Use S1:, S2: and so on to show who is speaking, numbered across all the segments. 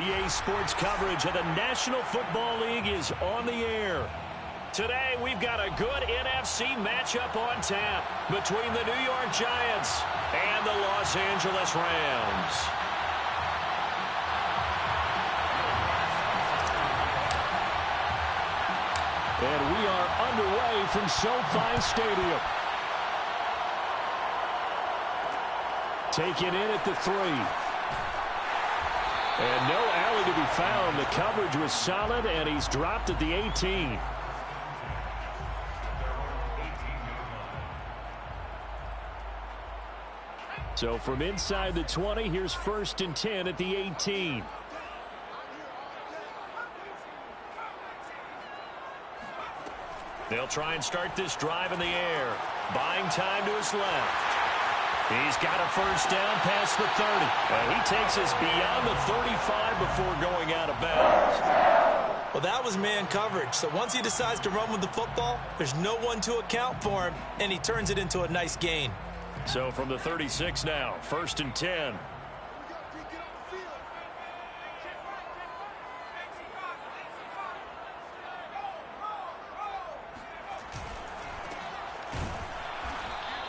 S1: EA Sports coverage of the National Football League is on the air. Today, we've got a good NFC matchup on tap between the New York Giants and the Los Angeles Rams. And we are underway from SoFi Stadium. Taken in at the 3. And no alley to be found. The coverage was solid, and he's dropped at the 18. So from inside the 20, here's 1st and 10 at the 18. They'll try and start this drive in the air. Buying time to his left. He's got a first down past the 30. And he takes us beyond the 35 before going out of bounds.
S2: Well, that was man coverage. So once he decides to run with the football, there's no one to account for him, and he turns it into a nice gain.
S1: So from the 36 now, 1st and 10.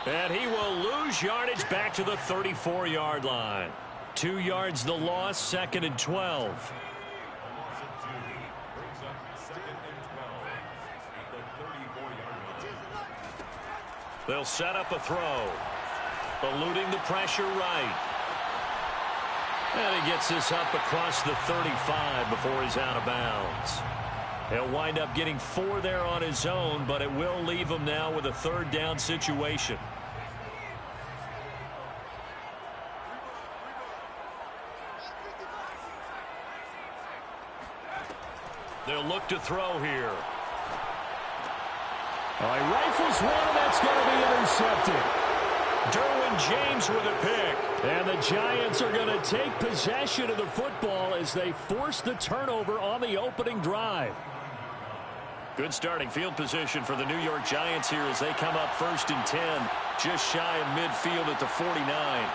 S1: And he will lose yardage back to the 34-yard line. 2 yards the loss, 2nd and 12. They'll set up a throw. Eluding the pressure right. And he gets this up across the 35 before he's out of bounds. He'll wind up getting 4 there on his own, but it will leave him now with a 3rd down situation. They'll look to throw here. He rifles one, and that's going to be intercepted. Derwin James with a pick. And the Giants are going to take possession of the football as they force the turnover on the opening drive. Good starting field position for the New York Giants here as they come up 1st and 10, just shy of midfield at the 49.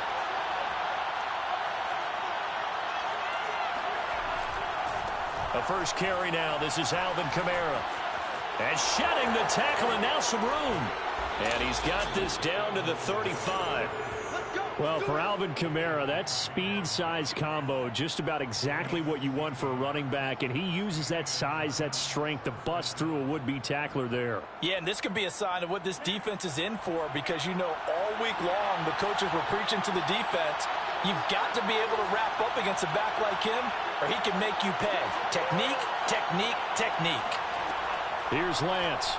S1: A first carry now. This is Alvin Kamara. And shedding the tackle, and now some room. And he's got this down to the 35. Well, for Alvin Kamara, that speed-size combo, just about exactly what you want for a running back, and he uses that size, that strength to bust through a would-be tackler there.
S2: Yeah, and this could be a sign of what this defense is in for, because you know all week long the coaches were preaching to the defense, you've got to be able to wrap up against a back like him, or he can make you pay. Technique, technique, technique.
S1: Here's Lance.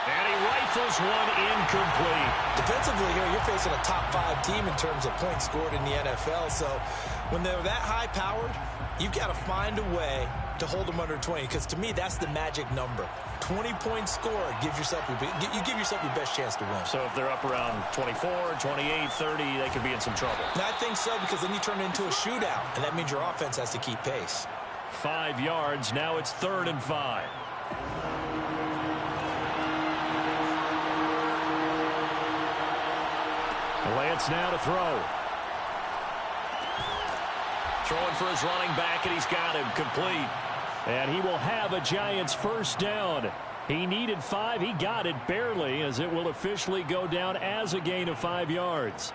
S1: And he rifles one incomplete.
S2: Defensively here, you're facing a top 5 team in terms of points scored in the NFL. So when they're that high-powered, you've got to find a way to hold them under 20. Because to me, that's the magic number. 20 points scored, you give yourself your best chance to win.
S1: So if they're up around 24, 28, 30, they could be in some trouble.
S2: And I think so, because then you turn it into a shootout, and that means your offense has to keep pace.
S1: 5 yards. Now it's 3rd and 5. Lance now to throw. Throwing for his running back, and he's got him complete. And he will have a Giants 1st down. He needed 5. He got it barely, as it will officially go down as a gain of 5 yards.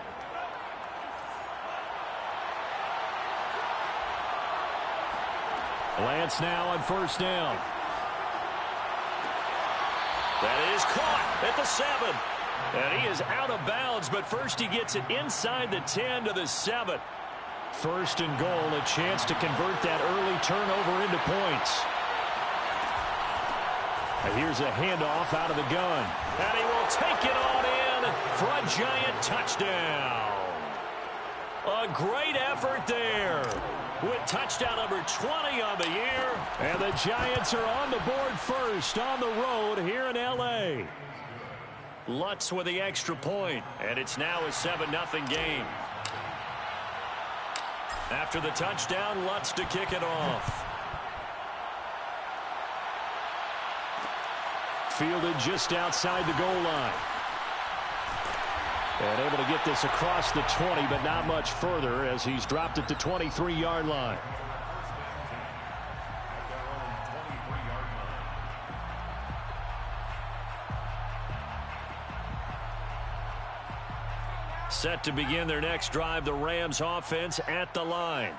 S1: Lance now on 1st down. That is caught at the 7. And he is out of bounds, but first he gets it inside the 10 to the 7. 1st and goal, a chance to convert that early turnover into points. And here's a handoff out of the gun. And he will take it on in for a Giant touchdown. A great effort there, with touchdown number 20 on the year. And the Giants are on the board first on the road here in L.A. Lutz with the extra point, and it's now a 7-0 game. After the touchdown, Lutz to kick it off. Fielded just outside the goal line. And able to get this across the 20, but not much further as he's dropped it to 23-yard line. Set to begin their next drive, the Rams offense at the line.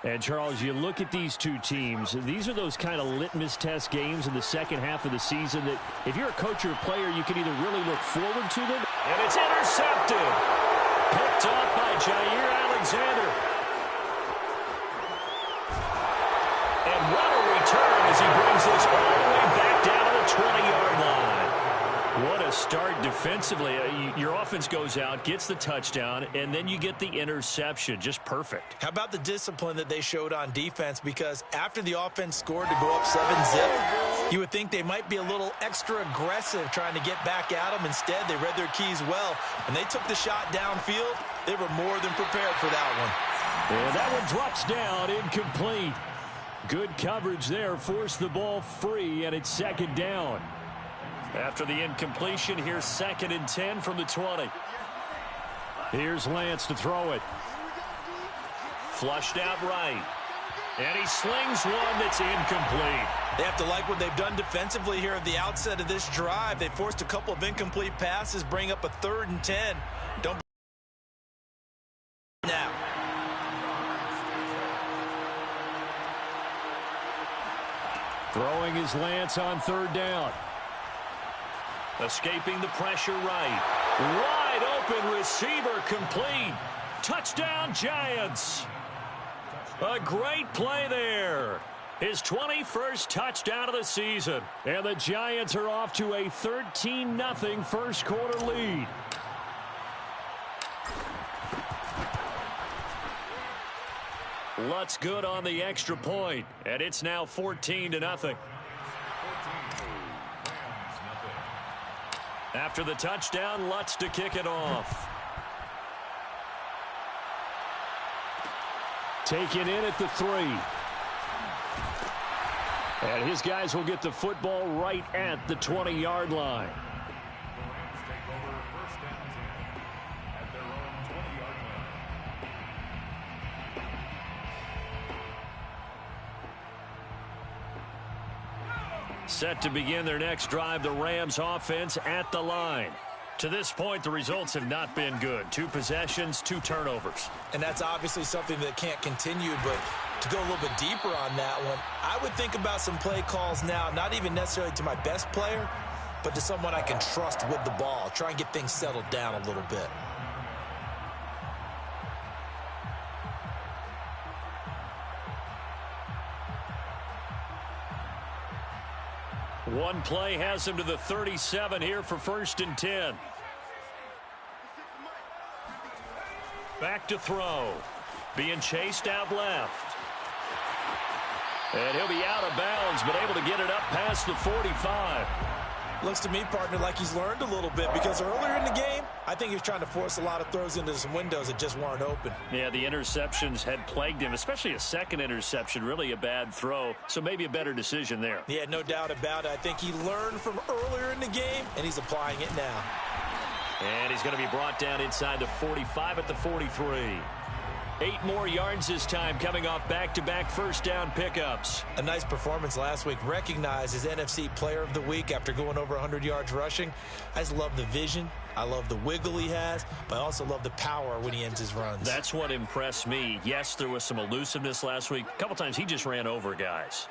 S1: And, Charles, you look at these two teams, these are those kind of litmus test games in the second half of the season that if you're a coach or a player, you can either really look forward to them. And it's intercepted. Picked off by Jair Alexander. And what a return as he brings this all the way back down to the 20-yard line. What a start defensively. Your offense goes out, gets the touchdown, and then you get the interception. Just perfect.
S2: How about the discipline that they showed on defense? Because after the offense scored to go up 7-zip, you would think they might be a little extra aggressive trying to get back at them. Instead, they read their keys well. When they took the shot downfield, they were more than prepared for that one.
S1: And that one drops down, incomplete. Good coverage there, forced the ball free, and it's second down. After the incompletion, here's 2nd and 10 from the 20. Here's Lance to throw it. Flushed out right. And he slings one that's incomplete.
S2: They have to like what they've done defensively here at the outset of this drive. They forced a couple of incomplete passes, bring up a 3rd and 10. Don't now.
S1: Throwing his Lance on 3rd down. Escaping the pressure right. Wide open receiver complete. Touchdown Giants. A great play there. His 21st touchdown of the season. And the Giants are off to a 13-0 first quarter lead. Lutz good on the extra point. And it's now 14-0. After the touchdown, Lutz to kick it off. Taken in at the 3. And his guys will get the football right at the 20-yard line. Set to begin their next drive, the Rams offense at the line. To this point, the results have not been good. 2 possessions, 2 turnovers.
S2: And that's obviously something that can't continue, but to go a little bit deeper on that one, I would think about some play calls now, not even necessarily to my best player, but to someone I can trust with the ball. Try and get things settled down a little bit.
S1: One play has him to the 37 here for 1st and 10. Back to throw. Being chased out left. And he'll be out of bounds, but able to get it up past the 45.
S2: Looks to me, partner, like he's learned a little bit because earlier in the game, I think he was trying to force a lot of throws into some windows that just weren't open.
S1: Yeah, the interceptions had plagued him, especially a second interception, really a bad throw, so maybe a better decision there.
S2: Yeah, no doubt about it. I think he learned from earlier in the game, and he's applying it now.
S1: And he's going to be brought down inside the 45 at the 43. 8 more yards this time coming off back-to-back first down pickups.
S2: A nice performance last week. Recognized as NFC Player of the Week after going over 100 yards rushing. I just love the vision. I love the wiggle he has, but I also love the power when he ends his runs.
S1: That's what impressed me. Yes, there was some elusiveness last week. A couple times he just ran over guys.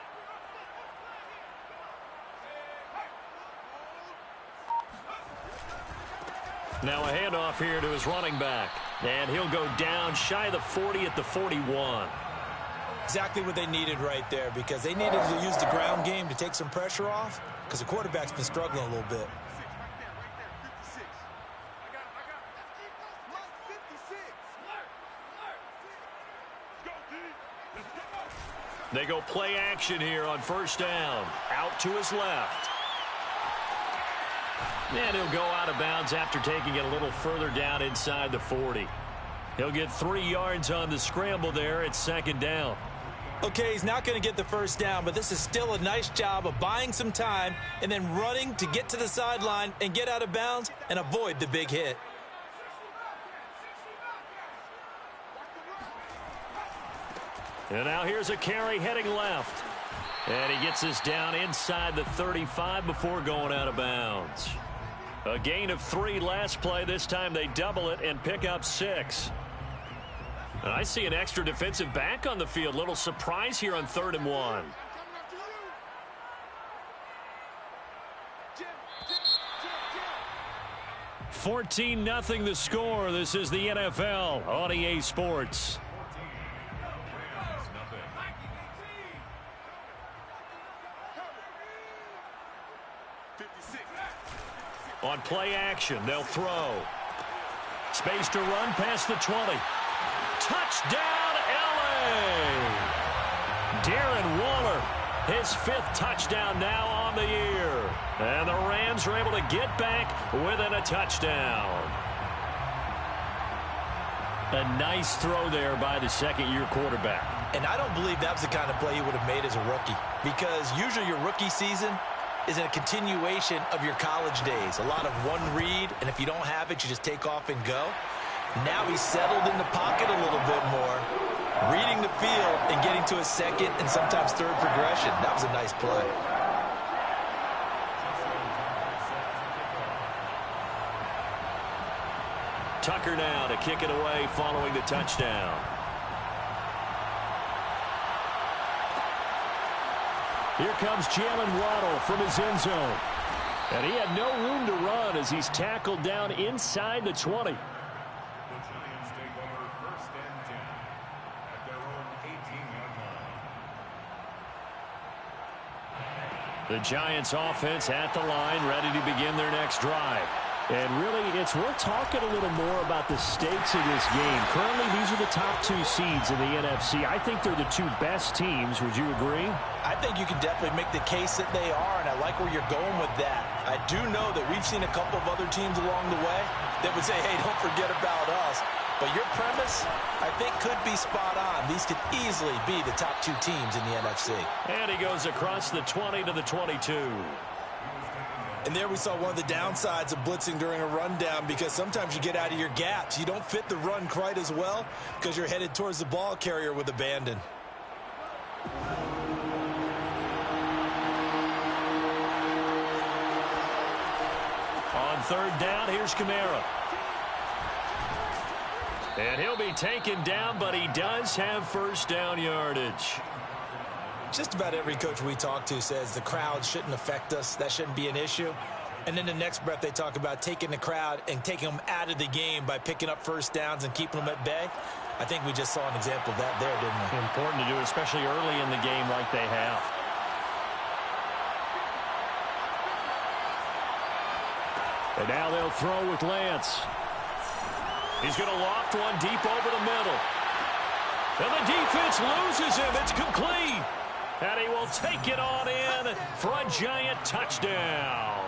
S1: Now a handoff here to his running back. And he'll go down shy of the 40 at the 41.
S2: Exactly what they needed right there because they needed to use the ground game to take some pressure off because the quarterback's been struggling a little bit.
S1: They go play action here on first down. Out to his left. And he'll go out of bounds after taking it a little further down inside the 40. He'll get 3 yards on the scramble there at second down.
S2: Okay, he's not going to get the first down, but this is still a nice job of buying some time and then running to get to the sideline and get out of bounds and avoid the big hit.
S1: And now here's a carry heading left. And he gets this down inside the 35 before going out of bounds. A gain of 3 last play. This time they double it and pick up 6. And I see an extra defensive back on the field. Little surprise here on 3rd and 1. $14-0 the score. This is the NFL on EA Sports. On play action, they'll throw. Space to run past the 20. Touchdown, L.A. Darren Waller, his 5th touchdown now on the year. And the Rams are able to get back within a touchdown. A nice throw there by the second-year quarterback.
S2: And I don't believe that was the kind of play he would have made as a rookie. Because usually your rookie season is a continuation of your college days. A lot of one read, and if you don't have it, you just take off and go. Now he's settled in the pocket a little bit more, reading the field and getting to his second and sometimes third progression. That was a nice play.
S1: Tucker now to kick it away following the touchdown. Here comes Jalen Waddle from his end zone. And he had no room to run as he's tackled down inside the 20. The Giants offense at the line, ready to begin their next drive. And really, it's worth talking a little more about the stakes of this game. Currently, these are the top 2 seeds in the NFC. I think they're the 2 best teams. Would you agree?
S2: I think you can definitely make the case that they are, and I like where you're going with that. I do know that we've seen a couple of other teams along the way that would say, hey, don't forget about us. But your premise, I think, could be spot on. These could easily be the top 2 teams in the NFC.
S1: And he goes across the 20 to the 22.
S2: And there we saw one of the downsides of blitzing during a rundown, because sometimes you get out of your gaps. You don't fit the run quite as well because you're headed towards the ball carrier with abandon.
S1: On 3rd down, here's Kamara. And he'll be taken down, but he does have 1st down yardage.
S2: Just about every coach we talk to says the crowd shouldn't affect us. That shouldn't be an issue. And then the next breath they talk about taking the crowd and taking them out of the game by picking up 1st downs and keeping them at bay. I think we just saw an example of that there, didn't we?
S1: Important to do, especially early in the game like they have. And now they'll throw with Lance. He's going to loft one deep over the middle. And the defense loses him. It's complete. And he will take it on in for a Giant touchdown.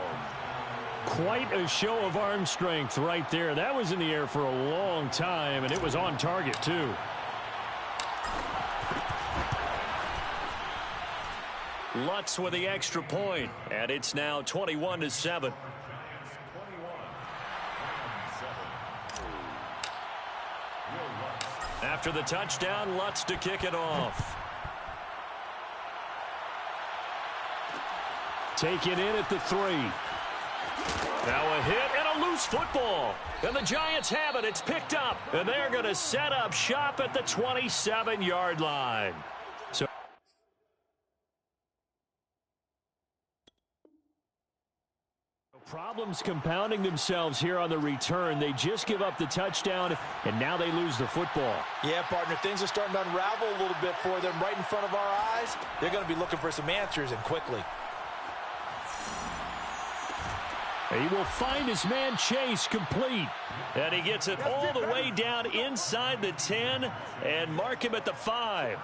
S1: Quite a show of arm strength right there. That was in the air for a long time, and it was on target, too. Lutz with the extra point, and it's now 21-7. After the touchdown, Lutz to kick it off. Taken in at the 3. Now a hit and a loose football. And the Giants have it. It's picked up. And they're going to set up shop at the 27-yard line. So problems compounding themselves here on the return. They just give up the touchdown, and now they lose the football.
S2: Yeah, partner, things are starting to unravel a little bit for them right in front of our eyes. They're going to be looking for some answers, and quickly.
S1: He will find his man Chase complete. And he gets it all the way down inside the 10 and mark him at the 5.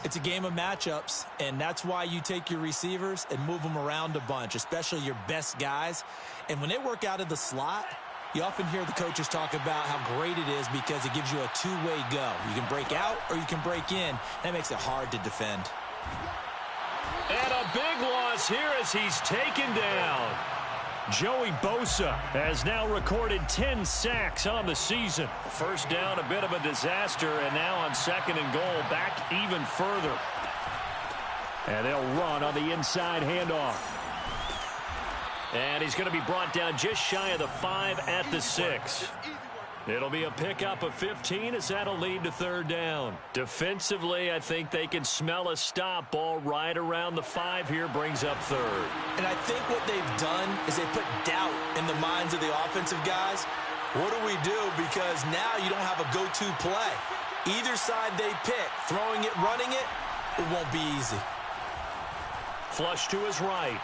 S2: It's a game of matchups, and that's why you take your receivers and move them around a bunch, especially your best guys. And when they work out of the slot, you often hear the coaches talk about how great it is because it gives you a two-way go. You can break out or you can break in. That makes it hard to defend.
S1: And a big loss here as he's taken down. Joey Bosa has now recorded 10 sacks on the season. First down, a bit of a disaster, and now on 2nd and goal, back even further. And they'll run on the inside handoff. And he's going to be brought down just shy of the 5 at the 6. It'll be a pickup of 15 as that'll lead to 3rd down. Defensively, I think they can smell a stop. Ball right around the 5 here, brings up 3rd.
S2: And I think what they've done is they put doubt in the minds of the offensive guys. What do we do? Because now you don't have a go-to play. Either side they pick, throwing it, running it, it won't be easy.
S1: Flush to his right.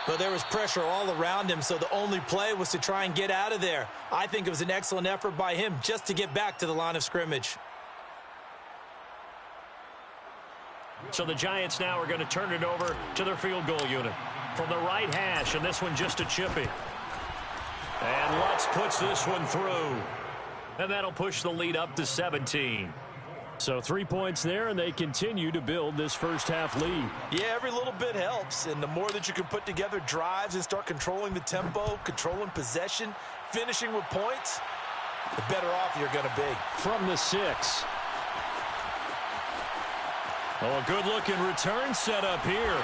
S2: But there was pressure all around him, so the only play was to try and get out of there. I think it was an excellent effort by him just to get back to the line of scrimmage.
S1: So the Giants now are going to turn it over to their field goal unit. From the right hash, and this one just a chippy. And Lutz puts this one through. And that'll push the lead up to 17. So 3 points there, and they continue to build this first half lead.
S2: Yeah, every little bit helps, and the more that you can put together drives and start controlling the tempo, controlling possession, finishing with points, the better off you're going to be.
S1: From the 6. Oh, a good-looking return set up here.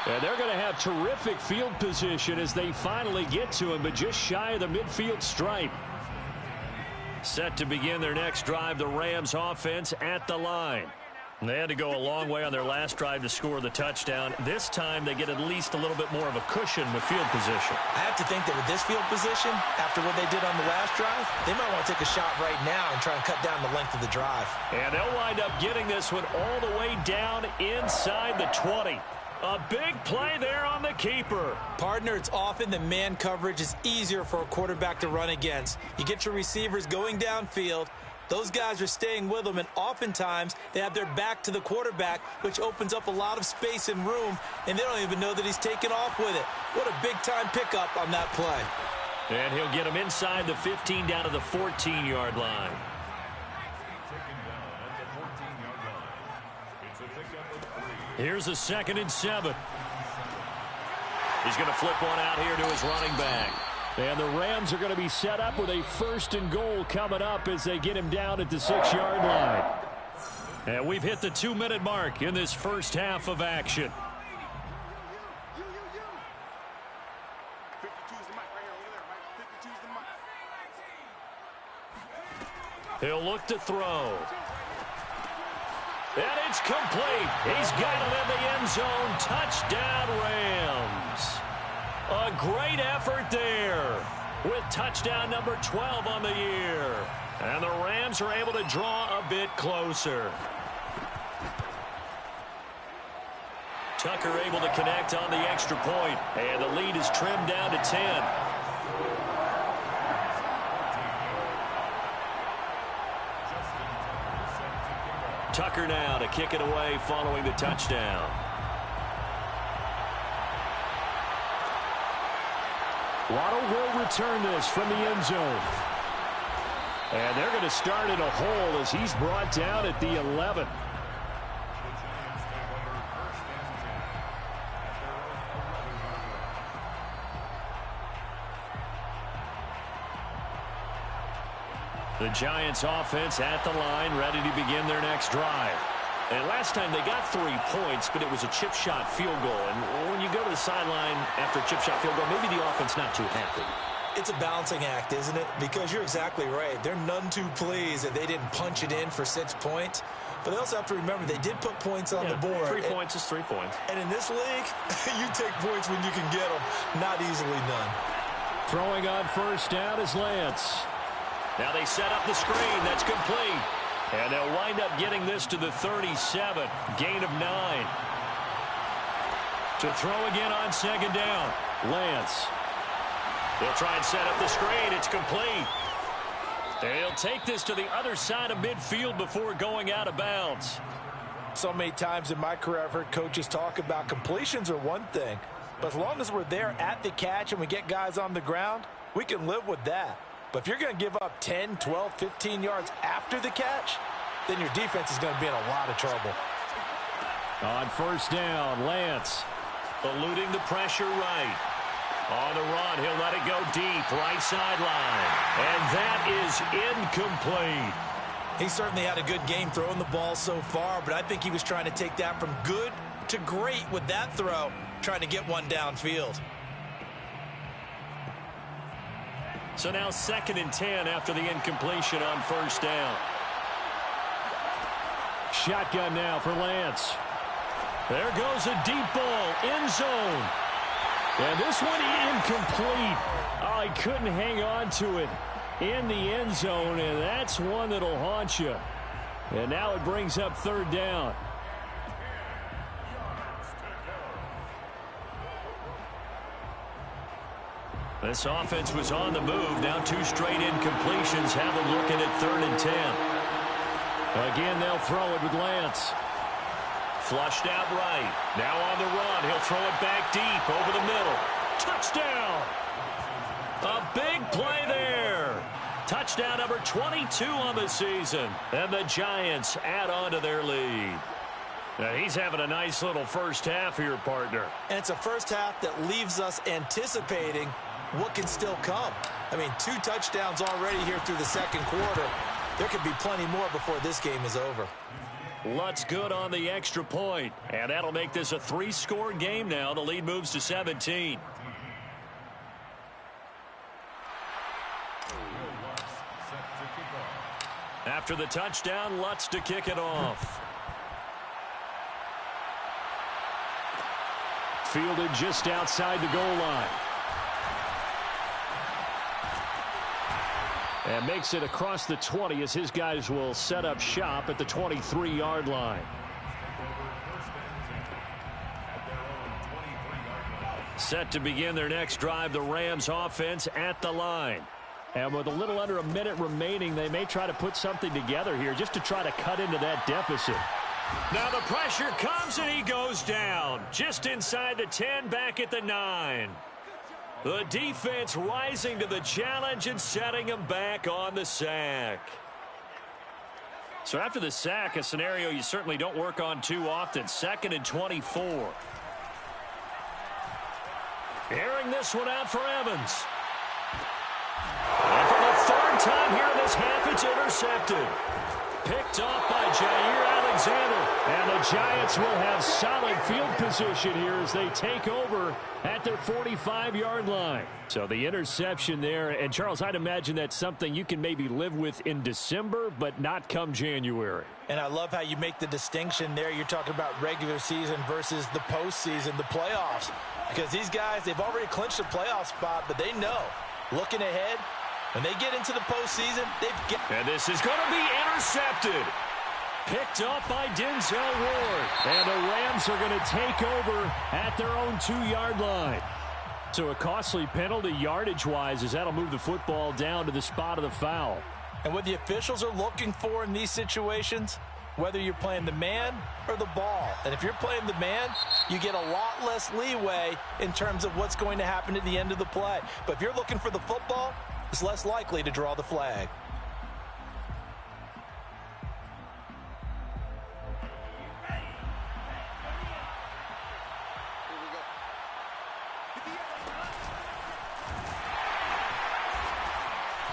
S1: And they're going to have terrific field position as they finally get to him, but just shy of the midfield stripe. Set to begin their next drive, the Rams offense at the line. They had to go a long way on their last drive to score the touchdown. This time they get at least a little bit more of a cushion with field position.
S2: I have to think that with this field position, after what they did on the last drive, they might want to take a shot right now and try and cut down the length of the drive.
S1: And they'll wind up getting this one all the way down inside the 20. A big play there on the keeper.
S2: Partner, it's often that man coverage is easier for a quarterback to run against. You get your receivers going downfield. Those guys are staying with them, and oftentimes they have their back to the quarterback, which opens up a lot of space and room, and they don't even know that he's taken off with it. What a big-time pickup on that play.
S1: And he'll get him inside the 15 down to the 14-yard line. Here's a 2nd and 7. He's going to flip one out here to his running back. And the Rams are going to be set up with a 1st and goal coming up as they get him down at the 6-yard line. And we've hit the 2-minute mark in this first half of action. He'll look to throw. And it's complete. He's got it in the end zone. Touchdown, Rams. A great effort there with touchdown number 12 on the year. And the Rams are able to draw a bit closer. Tucker able to connect on the extra point. And the lead is trimmed down to 10. Tucker now to kick it away following the touchdown. Waddle will return this from the end zone. And they're going to start in a hole as he's brought down at the 11. The Giants offense at the line, ready to begin their next drive. And last time they got 3 points, but it was a chip shot field goal. And when you go to the sideline after a chip shot field goal, maybe the offense not too happy.
S2: It's a balancing act, isn't it? Because you're exactly right. They're none too pleased that they didn't punch it in for 6 points. But they also have to remember they did put points on the board.
S1: 3 points is 3 points.
S2: And in this league, you take points when you can get them. Not easily done.
S1: Throwing on first down is Lance. Now they set up the screen. That's complete. And they'll wind up getting this to the 37. Gain of 9. To throw again on 2nd down. Lance. They'll try and set up the screen. It's complete. They'll take this to the other side of midfield before going out of bounds.
S2: So many times in my career I've heard coaches talk about completions are one thing. But as long as we're there at the catch and we get guys on the ground, we can live with that. But if you're going to give up 10, 12, 15 yards after the catch, then your defense is going to be in a lot of trouble.
S1: On first down, Lance. Eluding the pressure right. On the run, he'll let it go deep, right sideline. And that is incomplete.
S2: He certainly had a good game throwing the ball so far, but I think he was trying to take that from good to great with that throw, trying to get one downfield.
S1: So now 2nd and 10 after the incompletion on first down. Shotgun now for Lance. There goes a deep ball, end zone. And this one incomplete. Oh, he couldn't hang on to it in the end zone, and that's one that'll haunt you. And now it brings up 3rd down. This offense was on the move. Now 2 straight incompletions have them looking at 3rd and 10. Again, they'll throw it with Lance. Flushed out right. Now on the run. He'll throw it back deep over the middle. Touchdown! A big play there. Touchdown number 22 on the season. And the Giants add on to their lead. Now he's having a nice little first half here, partner.
S2: And it's a first half that leaves us anticipating what can still come. I mean, 2 touchdowns already here through the 2nd quarter. There could be plenty more before this game is over.
S1: Lutz good on the extra point. And that'll make this a 3-score game now. The lead moves to 17. After the touchdown, Lutz to kick it off. Fielded just outside the goal line. And makes it across the 20 as his guys will set up shop at the 23-yard line. Set to begin their next drive, the Rams offense at the line. And with a little under a minute remaining, they may try to put something together here just to try to cut into that deficit. Now the pressure comes and he goes down. Just inside the 10, back at the 9. The defense rising to the challenge and setting him back on the sack. So after the sack, a scenario you certainly don't work on too often. 2nd and 24. Airing this one out for Evans. And for the 3rd time here in this half, it's intercepted. Picked off by Jair Alexander. And the Giants will have solid field position here as they take over at their 45-yard line. So the interception there. And, Charles, I'd imagine that's something you can maybe live with in December, but not come January.
S2: And I love how you make the distinction there. You're talking about regular season versus the postseason, the playoffs. Because these guys, they've already clinched a playoff spot, but they know, looking ahead, when they get into the postseason,
S1: and this is going to be intercepted. Picked up by Denzel Ward. And the Rams are going to take over at their own 2-yard line. So a costly penalty yardage-wise as that'll move the football down to the spot of the foul.
S2: And what the officials are looking for in these situations, whether you're playing the man or the ball. And if you're playing the man, you get a lot less leeway in terms of what's going to happen at the end of the play. But if you're looking for the football, it's less likely to draw the flag.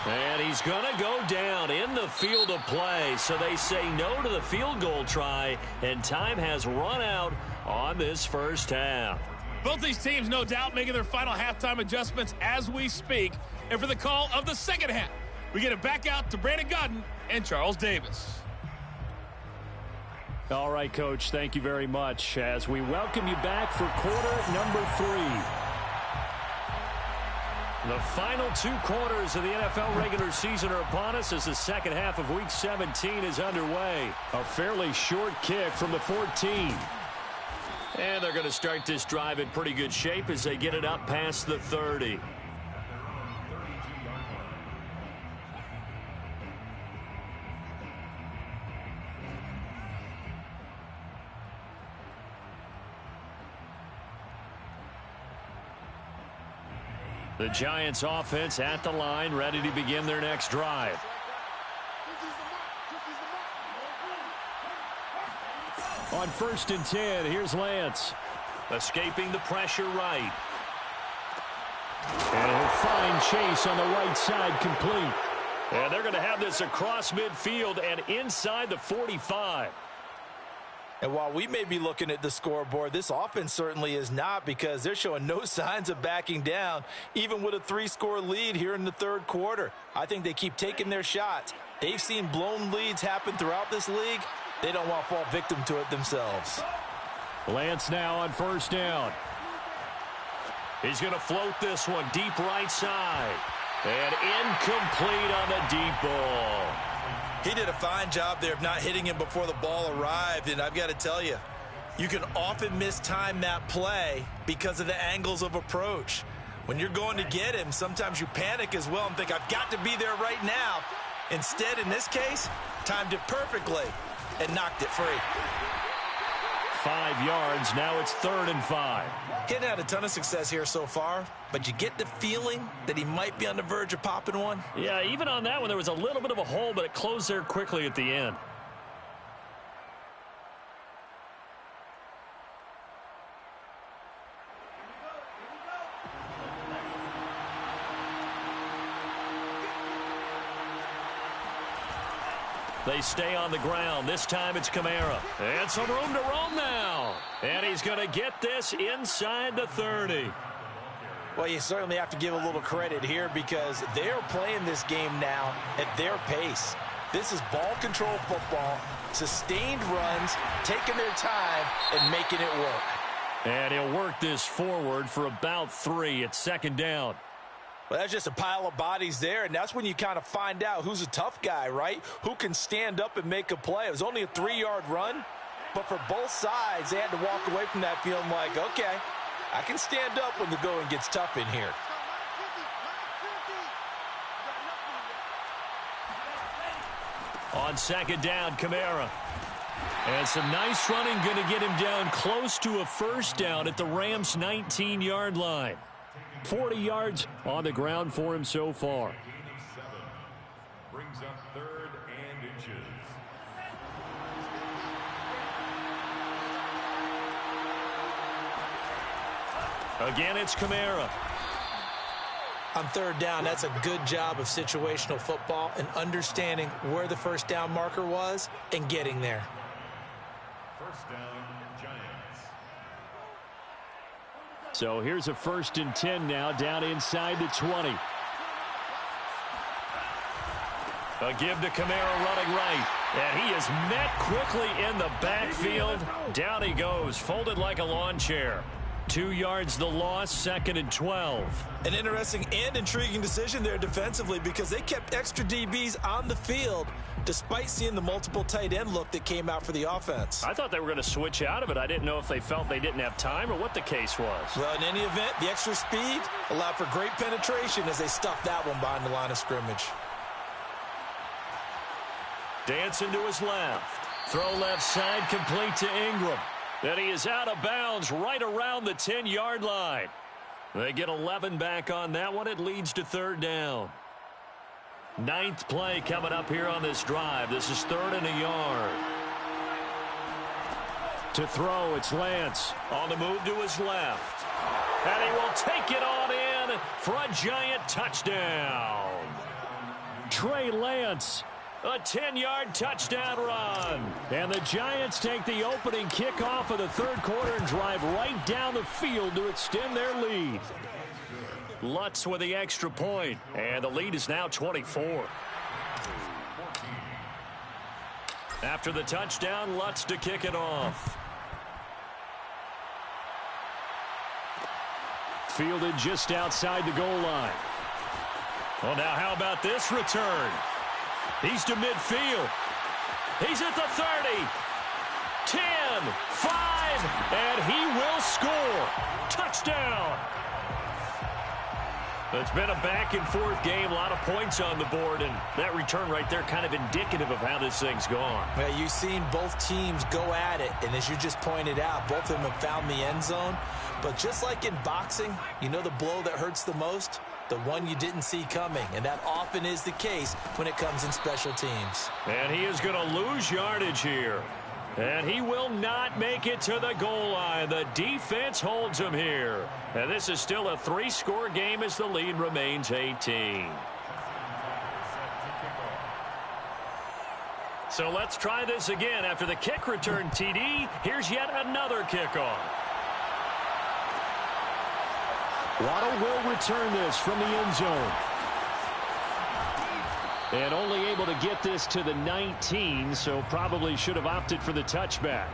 S1: And he's going to go down in the field of play. So they say no to the field goal try, and time has run out on this first half.
S3: Both these teams, no doubt, making their final halftime adjustments as we speak. And for the call of the second half, we get it back out to Brandon Godden and Charles Davis.
S1: All right, Coach, thank you very much as we welcome you back for quarter number 3. The final 2 quarters of the NFL regular season are upon us as the second half of Week 17 is underway. A fairly short kick from the 14. And they're going to start this drive in pretty good shape as they get it up past the 30. The Giants offense at the line, ready to begin their next drive. On 1st and 10, here's Lance. Escaping the pressure right. And he'll find Chase on the right side, complete. And they're going to have this across midfield and inside the 45.
S2: And while we may be looking at the scoreboard, this offense certainly is not, because they're showing no signs of backing down, even with a 3-score lead here in the third quarter. I think they keep taking their shots. They've seen blown leads happen throughout this league. They don't want to fall victim to it themselves.
S1: Lance now on 1st down. He's going to float this one deep right side. And incomplete on the deep ball.
S2: He did a fine job there of not hitting him before the ball arrived. And I've got to tell you, you can often mistime that play because of the angles of approach. When you're going to get him, sometimes you panic as well and think, I've got to be there right now. Instead, in this case, timed it perfectly and knocked it free.
S1: 5 yards. Now it's 3rd and 5.
S2: He hadn't had a ton of success here so far, but you get the feeling that he might be on the verge of popping one.
S1: Yeah, even on that one, there was a little bit of a hole, but it closed there quickly at the end. They stay on the ground. This time it's Kamara. And some room to roam now. And he's going to get this inside the 30.
S2: Well, you certainly have to give a little credit here, because they're playing this game now at their pace. This is ball control football, sustained runs, taking their time, and making it work.
S1: And he'll work this forward for about 3 at 2nd down.
S2: Well, that's just a pile of bodies there, and that's when you kind of find out who's a tough guy, right? Who can stand up and make a play. It was only a 3-yard run, but for both sides, they had to walk away from that feeling like, okay, I can stand up when the going gets tough in here.
S1: On 2nd down, Kamara. And some nice running going to get him down close to a 1st down at the Rams' 19-yard line. 40 yards on the ground for him so far.
S4: Brings up 3rd and inches.
S1: Again, it's Kamara.
S2: On 3rd down, that's a good job of situational football and understanding where the 1st down marker was and getting there.
S4: 1st down, Giants.
S1: So here's a 1st and 10 now, down inside the 20. A give to Kamara running right. And he is met quickly in the backfield. Down he goes, folded like a lawn chair. 2 yards the loss, 2nd and 12.
S2: An interesting and intriguing decision there defensively, because they kept extra DBs on the field despite seeing the multiple tight end look that came out for the offense.
S1: I thought they were going to switch out of it. I didn't know if they felt they didn't have time or what the case was.
S2: Well, in any event, the extra speed allowed for great penetration as they stuffed that one behind the line of scrimmage.
S1: Dancing to his left. Throw left side, complete to Ingram. Then he is out of bounds right around the 10-yard line. They get 11 back on that one. It leads to 3rd down. 9th play coming up here on this drive. This is 3rd and a yard. To throw, it's Lance. On the move to his left. And he will take it on in for a Giant touchdown. Trey Lance. A 10-yard touchdown run. And the Giants take the opening kickoff of the 3rd quarter and drive right down the field to extend their lead. Lutz with the extra point, and the lead is now 24. After the touchdown, Lutz to kick it off. Fielded just outside the goal line. Well, now how about this return? He's to midfield. He's at the 30, 10, 5, and he will score. Touchdown. It's been a back-and-forth game, a lot of points on the board, and that return right there kind of indicative of how this thing's gone.
S2: Yeah, you've seen both teams go at it, and as you just pointed out, both of them have found the end zone. But just like in boxing, you know the blow that hurts the most? The one you didn't see coming, and that often is the case when it comes in special teams.
S1: And he is going to lose yardage here. And he will not make it to the goal line. The defense holds him here. And this is still a 3-score game as the lead remains 18. So let's try this again. After the kick return TD, here's yet another kickoff.
S5: Waddle will return this from the end zone. And only able to get this to the 19, so probably should have opted for the touchback.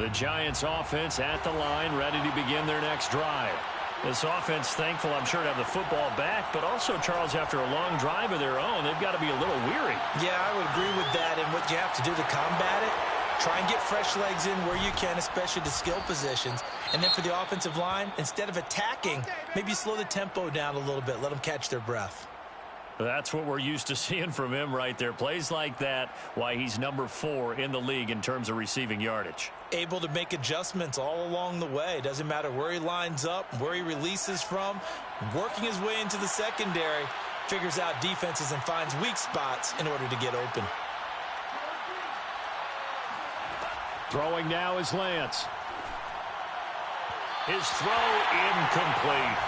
S5: The Giants offense at the line, ready to begin their next drive. This offense thankful, I'm sure, to have the football back, but also, Charles, after a long drive of their own, they've got to be a little weary.
S2: Yeah, I would agree with that, and what you have to do to combat it, try and get fresh legs in where you can, especially the skill positions. And then for the offensive line, instead of attacking, maybe slow the tempo down a little bit, let them catch their breath.
S1: That's what we're used to seeing from him right there. Plays like that, why he's number 4 in the league in terms of receiving yardage.
S2: Able to make adjustments all along the way. Doesn't matter where he lines up, where he releases from. Working his way into the secondary, figures out defenses and finds weak spots in order to get open.
S5: Throwing now is Lance.
S1: His throw incomplete.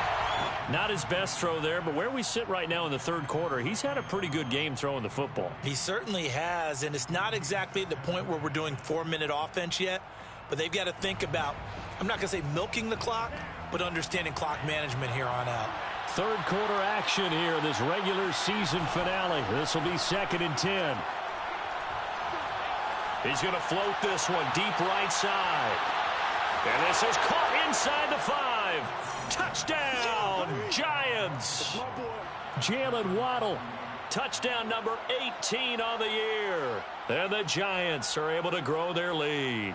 S1: Not his best throw there, but where we sit right now in the third quarter, he's had a pretty good game throwing the football.
S2: He certainly has, and it's not exactly at the point where we're doing 4-minute offense yet, but they've got to think about, I'm not going to say milking the clock, but understanding clock management here on out.
S5: Third quarter action here, this regular season finale. This will be 2nd and 10.
S1: He's going to float this one deep right side. And this is caught inside the 5. Touchdown, Giants.
S5: Jalen Waddle.
S1: Touchdown number 18 on the year. And the Giants are able to grow their lead.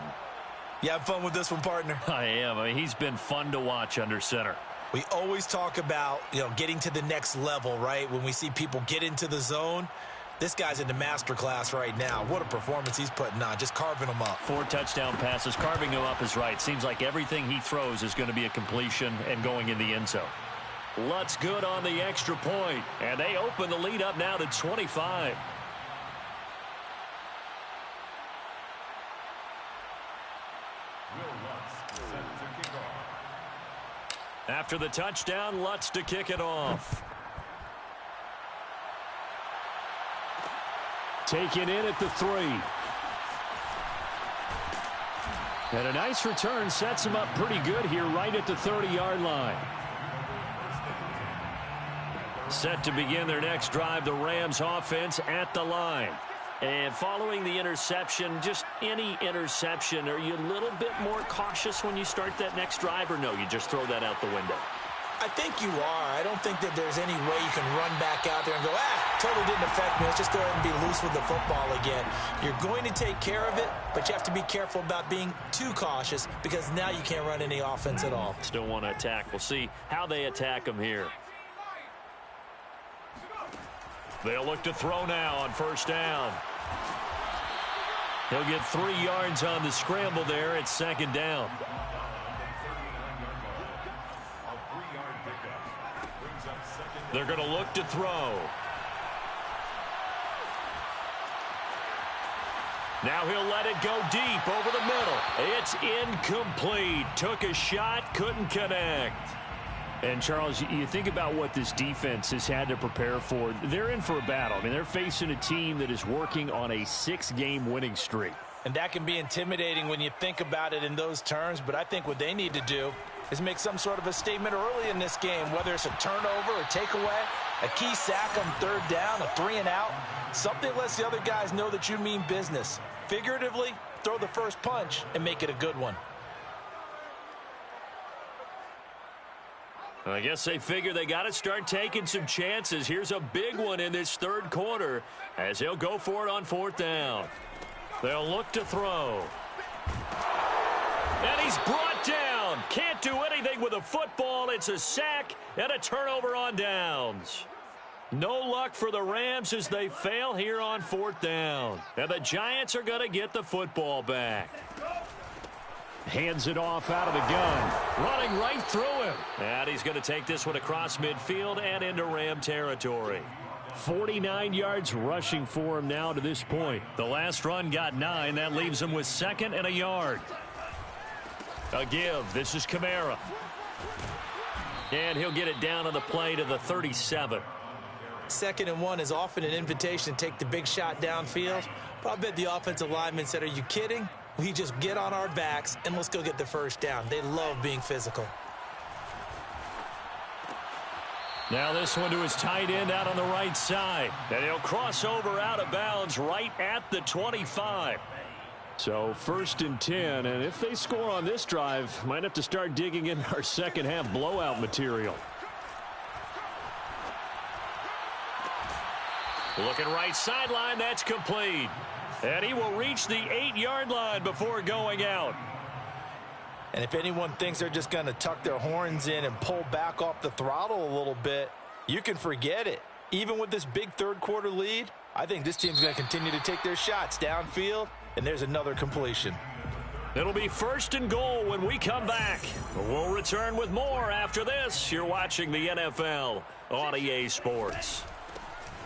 S2: You have fun with this one, partner?
S1: I am. I mean, he's been fun to watch under center.
S2: We always talk about, getting to the next level, right? When we see people get into the zone, this guy's in the master class right now. What a performance he's putting on, just carving them up.
S1: 4 touchdown passes. Carving him up is right. Seems like everything he throws is going to be a completion and going in the end zone. Lutz good on the extra point, and they open the lead up now to 25. After the touchdown, Lutz to kick it off.
S5: Taken in at the 3. And a nice return sets him up pretty good here right at the 30-yard line.
S1: Set to begin their next drive, the Rams offense at the line. And following the interception, just any interception, are you a little bit more cautious when you start that next drive, or no, you just throw that out the window?
S2: I think you are. I don't think that there's any way you can run back out there and go, totally didn't affect me. Let's just go ahead and be loose with the football again. You're going to take care of it, but you have to be careful about being too cautious because now you can't run any offense at all.
S1: Still want to attack. We'll see how they attack them here. They'll look to throw now on first down. He'll get 3 yards on the scramble there. It's 2nd down. They're going to look to throw. Now he'll let it go deep over the middle. It's incomplete. Took a shot, couldn't connect.
S5: And, Charles, you think about what this defense has had to prepare for. They're in for a battle. I mean, they're facing a team that is working on a 6-game winning streak.
S2: And that can be intimidating when you think about it in those terms, but I think what they need to do is make some sort of a statement early in this game, whether it's a turnover, a takeaway, a key sack on 3rd down, a 3-and-out, something lets the other guys know that you mean business. Figuratively, throw the first punch and make it a good one.
S1: I guess they figure they got to start taking some chances. Here's a big one in this third quarter as he'll go for it on 4th down. They'll look to throw. And he's brought down. Can't do anything with a football. It's a sack and a turnover on downs. No luck for the Rams as they fail here on 4th down. And the Giants are going to get the football back. Hands it off out of the gun. Running right through him. And he's going to take this one across midfield and into Ram territory. 49 yards rushing for him now to this point. The last run got 9. That leaves him with 2nd and a yard. A give. This is Kamara. And he'll get it down on the play to the 37.
S2: 2nd and 1 is often an invitation to take the big shot downfield. But I bet the offensive lineman said, are you kidding? We just get on our backs and let's go get the first down. They love being physical.
S1: Now this one to his tight end out on the right side. And he'll cross over out of bounds right at the 25. So 1st and 10. And if they score on this drive, might have to start digging in our second half blowout material. Looking right sideline. That's complete. And he will reach the 8-yard line before going out.
S2: And if anyone thinks they're just going to tuck their horns in and pull back off the throttle a little bit, you can forget it. Even with this big third-quarter lead, I think this team's going to continue to take their shots downfield, and there's another completion.
S1: It'll be 1st and goal when we come back. We'll return with more after this. You're watching the NFL on EA Sports.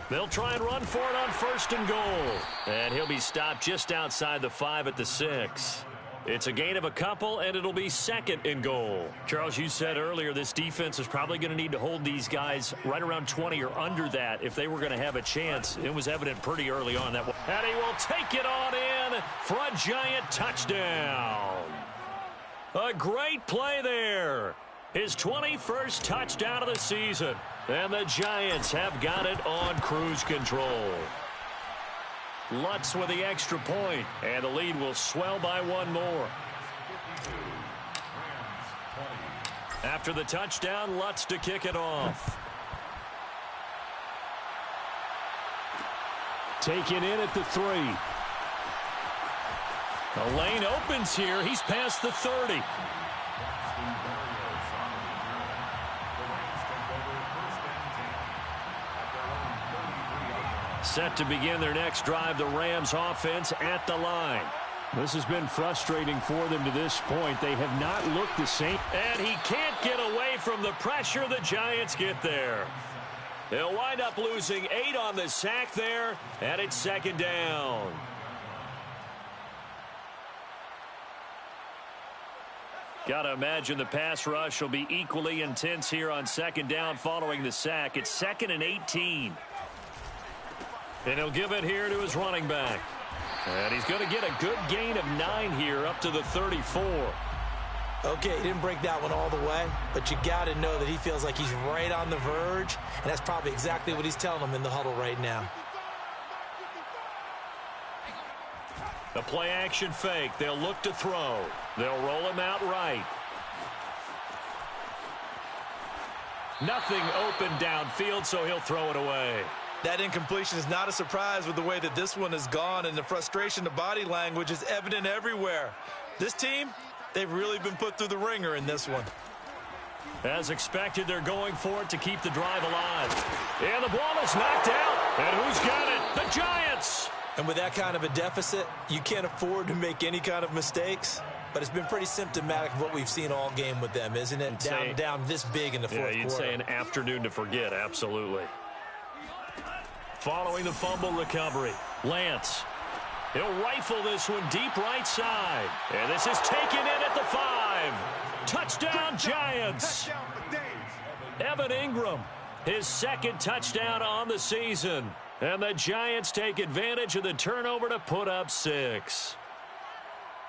S1: They'll try and run for it on 1st and goal. And he'll be stopped just outside the 5 at the 6. It's a gain of a couple, and it'll be 2nd and goal. Charles, you said earlier this defense is probably going to need to hold these guys right around 20 or under that if they were going to have a chance. It was evident pretty early on. And he will take it on in for a Giant touchdown. A great play there. His 21st touchdown of the season. And the Giants have got it on cruise control. Lutz with the extra point, and the lead will swell by 1 more. After the touchdown, Lutz to kick it off. Taken in at the 3. The lane opens here. He's past the 30. Set to begin their next drive, the Rams offense at the line. This has been frustrating for them to this point. They have not looked the same. And he can't get away from the pressure the Giants get there. They'll wind up losing 8 on the sack there, and it's 2nd down. Got to imagine the pass rush will be equally intense here on 2nd down following the sack. It's 2nd and 18. And he'll give it here to his running back. And he's going to get a good gain of 9 here up to the 34.
S2: Okay, he didn't break that one all the way, but you got to know that he feels like he's right on the verge, and that's probably exactly what he's telling them in the huddle right now.
S1: The play action fake. They'll look to throw. They'll roll him out right. Nothing open downfield, so he'll throw it away.
S2: That incompletion is not a surprise with the way that this one has gone, and the frustration, the body language is evident everywhere. This team, they've really been put through the ringer in this one.
S1: As expected, they're going for it to keep the drive alive. And the ball is knocked out. And who's got it? The Giants.
S2: And with that kind of a deficit, you can't afford to make any kind of mistakes. But it's been pretty symptomatic of what we've seen all game with them, isn't it? Down this big in the fourth quarter.
S1: Yeah, you'd say an afternoon to forget, absolutely. Following the fumble recovery, Lance. He'll rifle this one deep right side. And this is taken in at the 5. Touchdown, Giants. Evan Ingram, his 2nd touchdown on the season. And the Giants take advantage of the turnover to put up 6.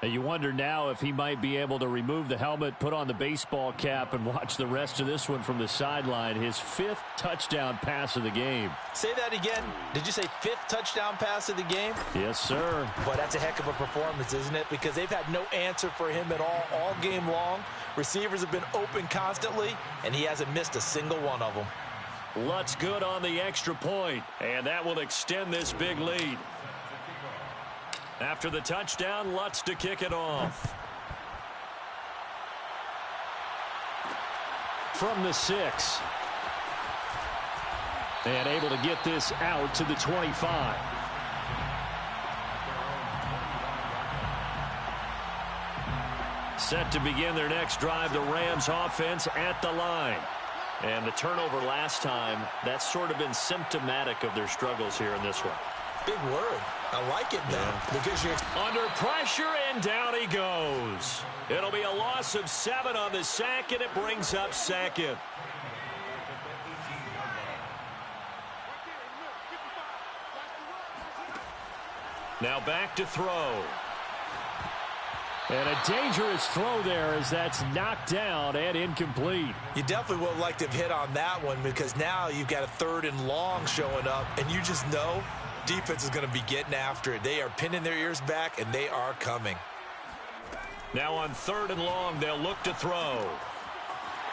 S1: And you wonder now if he might be able to remove the helmet, put on the baseball cap, and watch the rest of this one from the sideline. His 5th touchdown pass of the game.
S2: Say that again. Did you say 5th touchdown pass of the game?
S1: Yes, sir.
S2: Boy, that's a heck of a performance, isn't it? Because they've had no answer for him at all game long. Receivers have been open constantly, and he hasn't missed a single one of them.
S1: Lutz good on the extra point, and that will extend this big lead. After the touchdown, Lutz to kick it off. From the 6. And able to get this out to the 25.
S5: Set to begin their next drive, the Rams offense at the line. And the turnover last time, that's sort of been symptomatic of their struggles here in this one.
S2: Big word. I like it now because you're
S5: under pressure, and down he goes. It'll be a loss of 7 on the sack, and it brings up second. Now back to throw.
S1: And a dangerous throw there as that's knocked down and incomplete.
S2: You definitely would have liked to have hit on that one because now you've got a 3rd and long showing up, and you just know defense is going to be getting after it. They are pinning their ears back, and they are coming.
S5: Now on 3rd and long, they'll look to throw.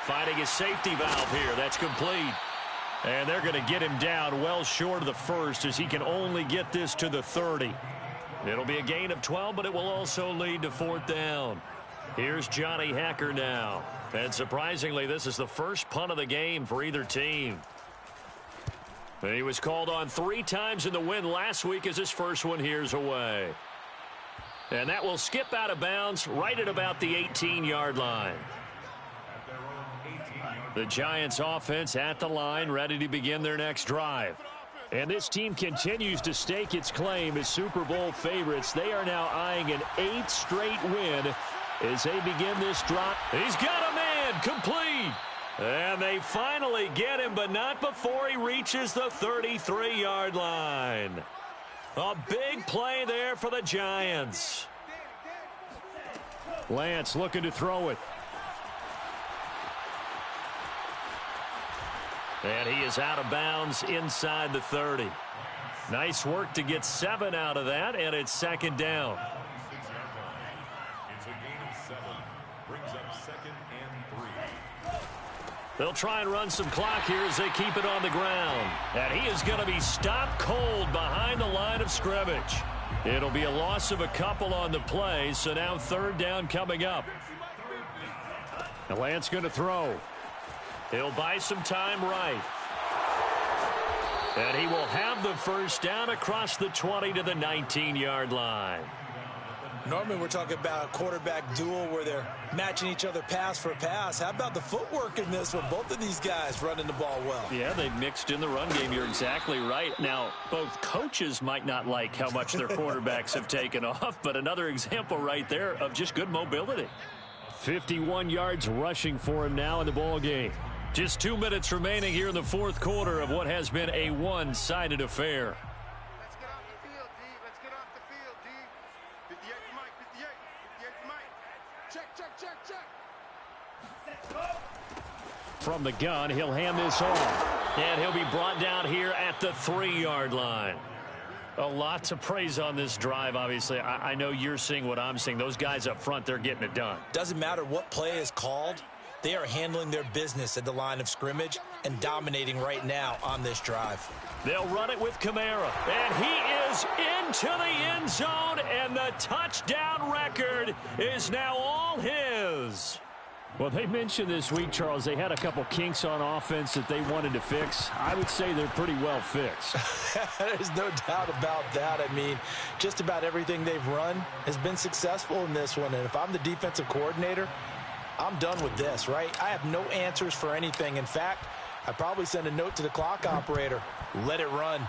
S5: Finding a safety valve here. That's complete.
S1: And they're going to get him down well short of the first as he can only get this to the 30.
S5: It'll be a gain of 12, but it will also lead to 4th down. Here's Johnny Hacker now. And surprisingly, this is the first punt of the game for either team. And he was called on 3 times in the win last week as his first one here's away. And that will skip out of bounds right at about the 18-yard line. The Giants offense at the line, ready to begin their next drive.
S1: And this team continues to stake its claim as Super Bowl favorites. They are now eyeing an 8th straight win as they begin this drive.
S5: He's got a man, complete. And they finally get him, but not before he reaches the 33-yard line. A big play there for the Giants.
S1: Lance looking to throw it.
S5: And he is out of bounds inside the 30. Nice work to get 7 out of that, and it's 2nd down.
S4: It's a gain of 7. Brings up 2nd and 3.
S5: They'll try and run some clock here as they keep it on the ground. And he is going to be stopped cold behind the line of scrimmage. It'll be a loss of a couple on the play, so now 3rd down coming up.
S1: And Lance going to throw.
S5: He'll buy some time right. And he will have the first down across the 20 to the 19-yard line.
S2: Normally we're talking about a quarterback duel where they're matching each other pass for pass. How about the footwork in this one? Both of these guys running the ball well.
S5: Yeah, they've mixed in the run game. You're exactly right. Now, both coaches might not like how much their quarterbacks have taken off, but another example right there of just good mobility.
S1: 51 yards rushing for him now in the ball game.
S5: Just 2 minutes remaining here in the 4th quarter of what has been a one-sided affair.
S6: Let's get off the field, D. Let's get off the field, D. 58 for Mike, 58. 58 for Mike. Check, check, check, check.
S1: From the gun, he'll hand this off.
S5: And he'll be brought down here at the 3-yard line. A lot to praise on this drive, obviously. I know you're seeing what I'm seeing. Those guys up front, they're getting it done.
S2: Doesn't matter what play is called. They are handling their business at the line of scrimmage and dominating right now on this drive.
S5: They'll run it with Kamara. And he is into the end zone, and the touchdown record is now all his.
S1: Well, they mentioned this week, Charles, they had a couple kinks on offense that they wanted to fix. I would say they're pretty well fixed.
S2: There's no doubt about that. I mean, just about everything they've run has been successful in this one. And if I'm the defensive coordinator, I'm done with this, right? I have no answers for anything. In fact, I'd probably send a note to the clock operator. Let it run.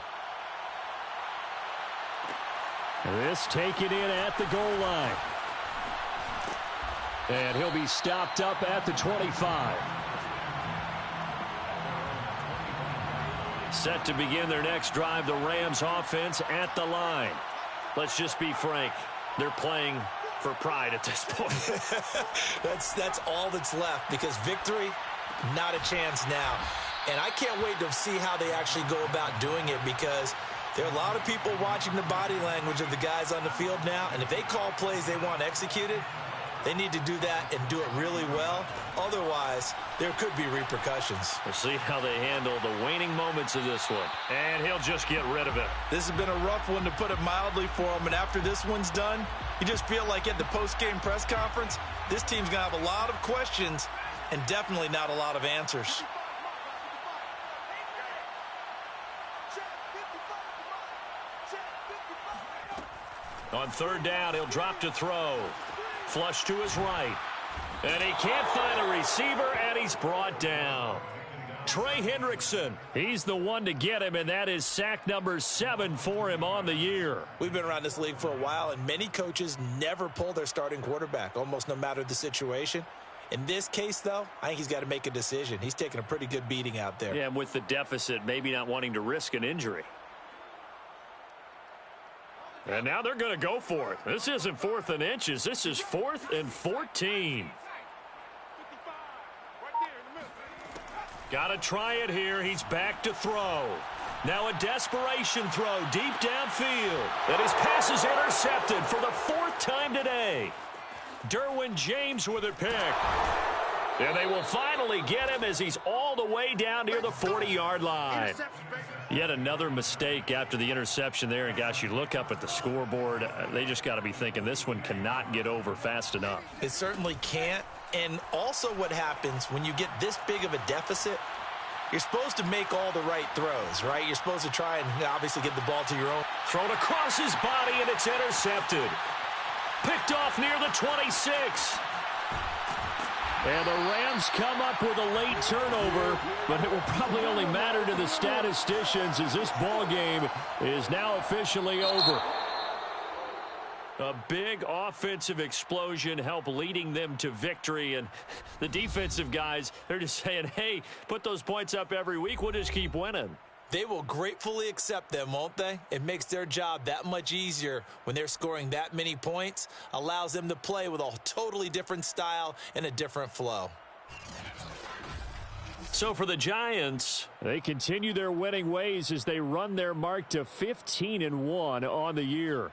S1: This taken in at the goal line. And he'll be stopped up at the 25.
S5: Set to begin their next drive, the Rams offense at the line. Let's just be frank. They're playing for pride at this point.
S2: That's all that's left because victory, not a chance now. And I can't wait to see how they actually go about doing it because there are a lot of people watching the body language of the guys on the field now. And if they call plays they want executed, they need to do that and do it really well. Otherwise, there could be repercussions.
S5: We'll see how they handle the waning moments of this one. And he'll just get rid of it.
S2: This has been a rough one, to put it mildly, for him. And after this one's done, you just feel like at the post-game press conference, this team's going to have a lot of questions and definitely not a lot of answers.
S5: On 3rd down, he'll drop to throw. Flush to his right.
S1: And he can't find a receiver, and he's brought down. Trey Hendrickson, he's the one to get him, and that is sack number 7 for him on the year.
S2: We've been around this league for a while, and many coaches never pull their starting quarterback, almost no matter the situation. In this case, though, I think he's got to make a decision. He's taking a pretty good beating out there.
S1: Yeah, and with the deficit, maybe not wanting to risk an injury. And now they're going to go for it. This isn't 4th and inches. This is 4th and 14. Got to try it here. He's back to throw. Now a desperation throw deep downfield. And his pass is intercepted for the 4th time today. Derwin James with it picked. And they will finally get him as he's all the way down near the 40-yard line. Yet another mistake after the interception there. And, gosh, you look up at the scoreboard. They just got to be thinking this one cannot get over fast enough.
S2: It certainly can't. And also what happens when you get this big of a deficit, you're supposed to make all the right throws, right? You're supposed to try and obviously get the ball to your own.
S1: Thrown across his body, and it's intercepted. Picked off near the 26. And the Rams come up with a late turnover, but it will probably only matter to the statisticians as this ball game is now officially over. A big offensive explosion helped leading them to victory, and the defensive guys, they're just saying, hey, put those points up every week, we'll just keep winning.
S2: They will gratefully accept them, won't they? It makes their job that much easier when they're scoring that many points, allows them to play with a totally different style and a different flow.
S1: So for the Giants, they continue their winning ways as they run their mark to 15-1 on the year.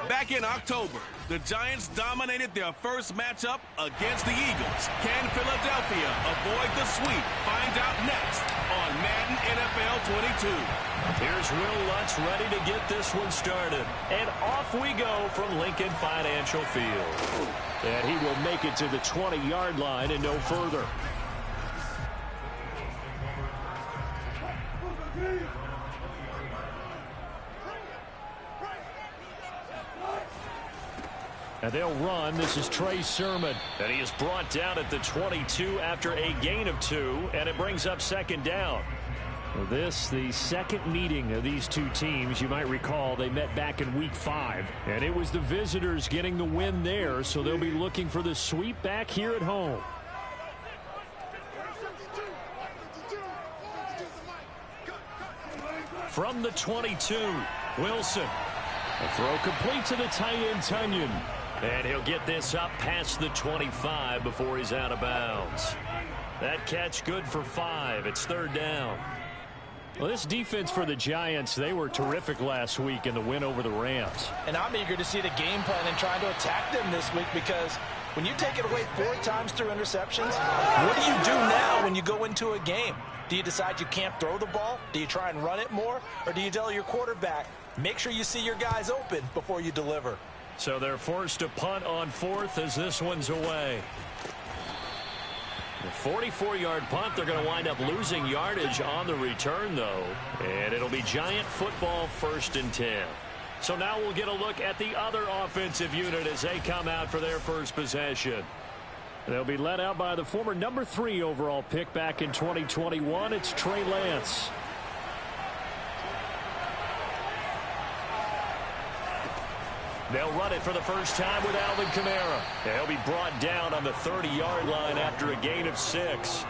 S7: Back in October, the Giants dominated their first matchup against the Eagles. Can Philadelphia avoid the sweep? Find out next on Madden NFL 22.
S5: Here's Will Lutz ready to get this one started. And off we go from Lincoln Financial Field.
S1: And he will make it to the 20-yard line and no further. And they'll run. This is Trey Sermon.
S5: And he is brought down at the 22 after a gain of 2, and it brings up second down.
S1: This, the second meeting of these two teams. You might recall they met back in Week 5, and it was the visitors getting the win there, so they'll be looking for the sweep back here at home.
S5: From the 22, Wilson.
S1: A throw complete to the tight end, Tunyon.
S5: And he'll get this up past the 25 before he's out of bounds. That catch good for 5. It's third down.
S1: Well, this defense for the Giants, they were terrific last week in the win over the Rams.
S2: And I'm eager to see the game plan and trying to attack them this week, because when you take it away 4 times through interceptions, what do you do now when you go into a game? Do you decide you can't throw the ball? Do you try and run it more? Or do you tell your quarterback, make sure you see your guys open before you deliver?
S5: So they're forced to punt on 4th as this one's away. The 44-yard punt, they're going to wind up losing yardage on the return, though. And it'll be Giant football 1st and 10. So now we'll get a look at the other offensive unit as they come out for their first possession.
S1: They'll be led out by the former number 3 overall pick back in 2021. It's Trey Lance.
S5: They'll run it for the first time with Alvin Kamara. They'll be brought down on the 30-yard line after a gain of 6.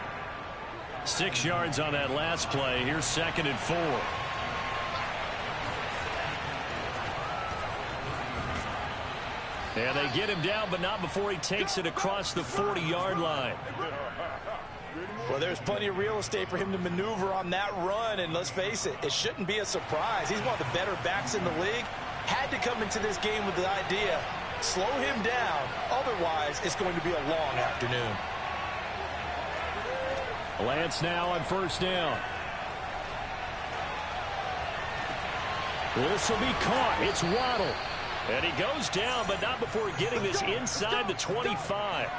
S5: 6 yards on that last play. Here's 2nd and 4. And they get him down, but not before he takes it across the 40-yard line.
S2: Well, there's plenty of real estate for him to maneuver on that run, and let's face it, it shouldn't be a surprise. He's one of the better backs in the league. Had to come into this game with the idea, slow him down, otherwise it's going to be a long afternoon.
S1: Lance now on 1st down. This will be caught. It's Waddle.
S5: And he goes down, but not before getting this inside the 25.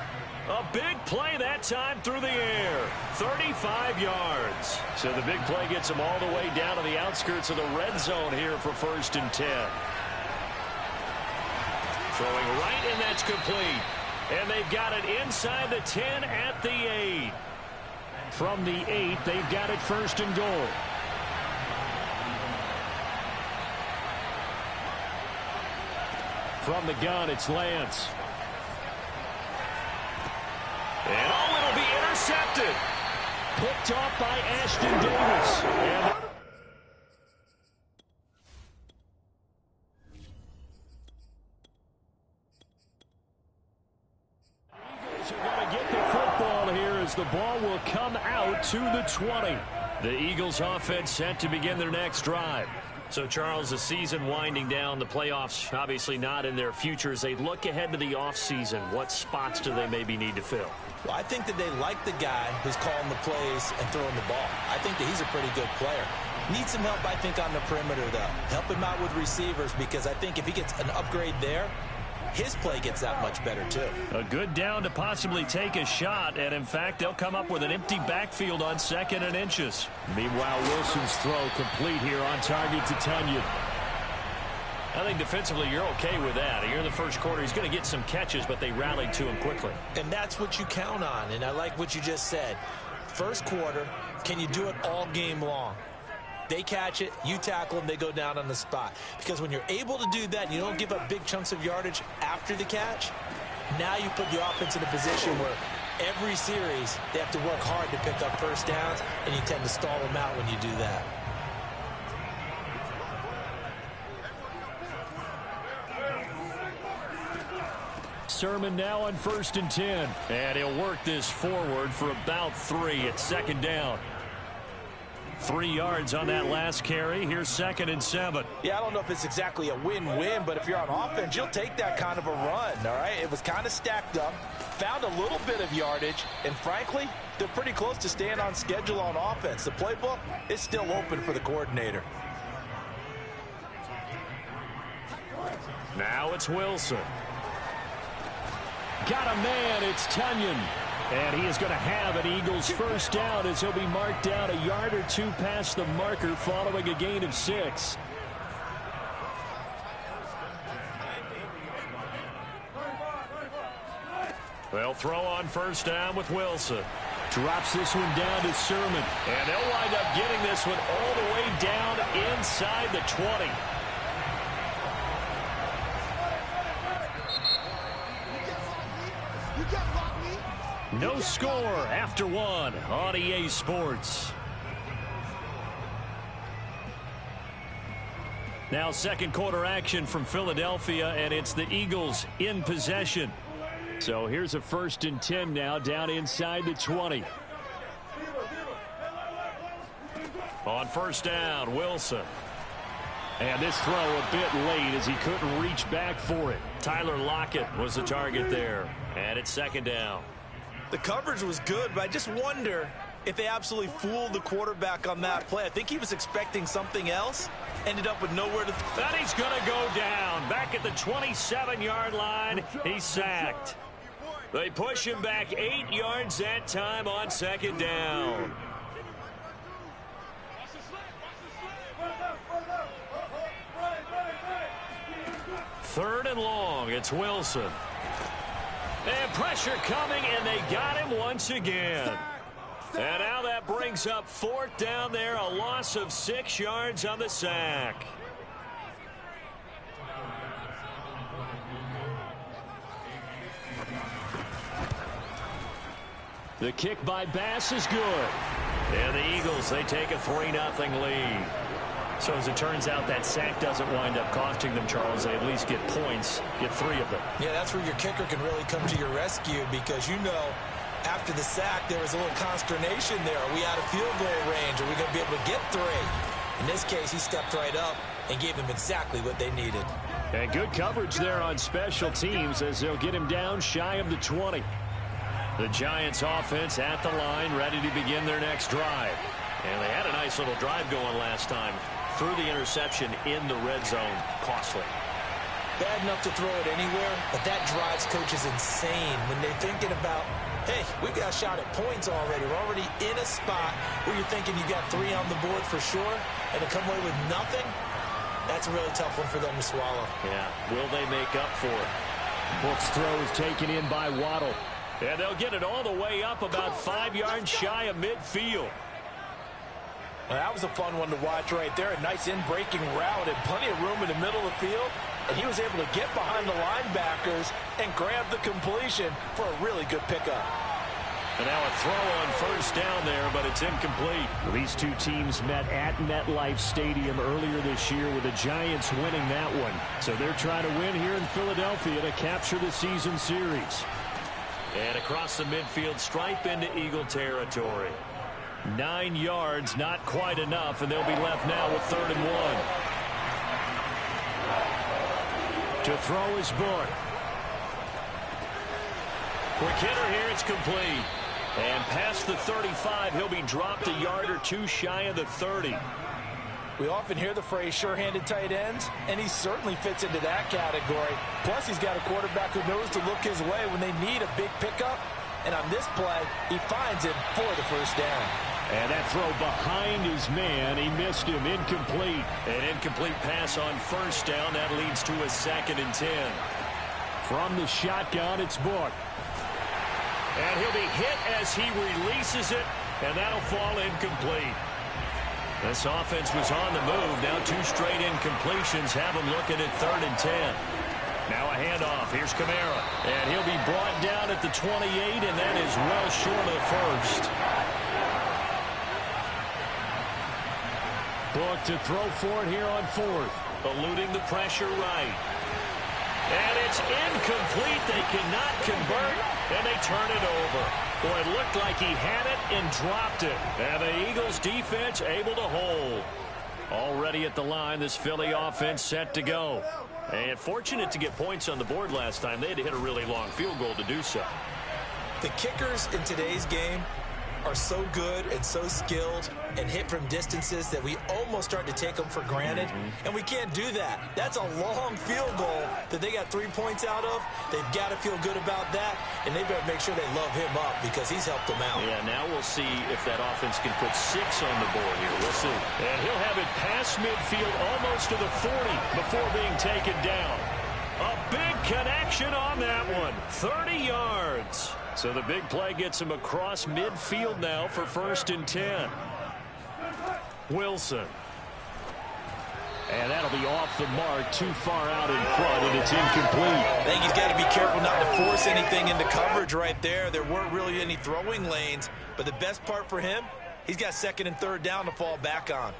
S5: A big play that time through the air. 35 yards. So the big play gets him all the way down to the outskirts of the red zone here for 1st and 10. Throwing right, and that's complete. And they've got it inside the 10 at the 8.
S1: From the 8, they've got it 1st and goal. From the gun, it's Lance.
S5: And it'll be intercepted.
S1: Picked off by Ashton Davis. And Eagles are going to get the football here as the ball will come out to the 20.
S5: The Eagles offense set to begin their next drive. So, Charles, the season winding down, the playoffs obviously not in their future. As they look ahead to the offseason, what spots do they maybe need to fill?
S2: Well, I think that they like the guy who's calling the plays and throwing the ball. I think that he's a pretty good player. Needs some help, I think, on the perimeter, though. Help him out with receivers, because I think if he gets an upgrade there, his play gets that much better, too.
S5: A good down to possibly take a shot, and in fact, they'll come up with an empty backfield on 2nd and inches.
S1: Meanwhile, Wilson's throw complete here on target to Tunyon.
S5: I think defensively you're okay with that. Here in the first quarter, he's going to get some catches, but they rallied to him quickly.
S2: And that's what you count on, and I like what you just said. First quarter, can you do it all game long? They catch it, you tackle them, they go down on the spot. Because when you're able to do that and you don't give up big chunks of yardage after the catch, now you put the offense in a position where every series they have to work hard to pick up first downs, and you tend to stall them out when you do that.
S1: Sermon now on 1st and 10.
S5: And he'll work this forward for about 3 at 2nd down. 3 yards on that last carry. Here's 2nd and 7.
S2: Yeah, I don't know if it's exactly a win-win, but if you're on offense, you'll take that kind of a run, all right? It was kind of stacked up, found a little bit of yardage, and frankly, they're pretty close to staying on schedule on offense. The playbook is still open for the coordinator.
S5: Now it's Wilson. Got a man, it's Tunyon. And he is going to have an Eagles first down as he'll be marked down a yard or 2 past the marker following a gain of 6. They'll throw on first down with Wilson. Drops this one down to Sermon. And they'll wind up getting this one all the way down inside the 20. No score after 1 on EA Sports. Now 2nd quarter action from Philadelphia, and it's the Eagles in possession. So here's a 1st and 10 now down inside the 20. On first down, Wilson. And this throw a bit late as he couldn't reach back for it. Tyler Lockett was the target there. And it's 2nd down.
S2: The coverage was good, but I just wonder if they absolutely fooled the quarterback on that play. I think he was expecting something else. Ended up with nowhere to...
S5: Then he's going to go down. Back at the 27-yard line, he's sacked. They push him back 8 yards that time on 2nd down. Third and long, it's Wilson. And pressure coming, and they got him once again. And now that brings up 4th down there, a loss of 6 yards on the sack. The kick by Bass is good. And the Eagles, they take a 3-0 lead. So as it turns out, that sack doesn't wind up costing them, Charles. They at least get points, get 3 of them.
S2: Yeah, that's where your kicker can really come to your rescue because, you know, after the sack, there was a little consternation there. Are we out of field goal range? Are we going to be able to get 3? In this case, he stepped right up and gave them exactly what they needed.
S5: And good coverage there on special teams as they'll get him down shy of the 20. The Giants offense at the line, ready to begin their next drive. And they had a nice little drive going last time. Threw the interception in the red zone. Costly.
S2: Bad enough to throw it anywhere, but that drives coaches insane when they're thinking about, hey, we got a shot at points already. We're already in a spot where you're thinking you got 3 on the board for sure, and to come away with nothing, that's a really tough one for them to swallow.
S5: Yeah, will they make up for it? Book's throw is taken in by Waddle. And they'll get it all the way up about 5 yards shy of midfield.
S2: Well, that was a fun one to watch right there. A nice in-breaking route and plenty of room in the middle of the field. And he was able to get behind the linebackers and grab the completion for a really good pickup.
S5: And now a throw on first down there, but it's incomplete. These two teams met at MetLife Stadium earlier this year with the Giants winning that one. So they're trying to win here in Philadelphia to capture the season series. And across the midfield stripe into Eagle territory. 9 yards, not quite enough, and they'll be left now with 3rd and 1. To throw is Book. Quick hitter here, it's complete. And past the 35, he'll be dropped a yard or 2 shy of the 30.
S2: We often hear the phrase sure-handed tight ends, and he certainly fits into that category. Plus, he's got a quarterback who knows to look his way when they need a big pickup. And on this play, he finds him for the first down.
S5: And that throw behind his man, he missed him, incomplete. An incomplete pass on first down, that leads to a 2nd and 10. From the shotgun, it's Book. And he'll be hit as he releases it, and that'll fall incomplete. This offense was on the move. Now 2 straight incompletions have him looking at 3rd and 10. Now a handoff. Here's Kamara. And he'll be brought down at the 28, and that is well short of the first. Book to throw for it here on 4th. Eluding the pressure right. And it's incomplete. They cannot convert, and they turn it over.
S1: Boy, it looked like he had it and dropped it. And the Eagles defense able to hold. Already at the line, this Philly offense set to go. And fortunate to get points on the board last time. They had to hit a really long field goal to do so.
S2: The kickers in today's game are so good and so skilled and hit from distances that we almost start to take them for granted. And we can't do that. That's a long field goal that they got 3 points out of. They've got to feel good about that, and they better make sure they love him up because he's helped them out.
S1: Yeah, now we'll see if that offense can put 6 on the board here. We'll see. And he'll have it past midfield almost to the 40 before being taken down. A big connection on that one. 30 yards. So the big play gets him across midfield now for 1st and 10. Wilson. And that'll be off the mark, too far out in front, and it's incomplete.
S2: I think he's got to be careful not to force anything into coverage right there. There weren't really any throwing lanes, but the best part for him, he's got 2nd and 3rd down to fall back on.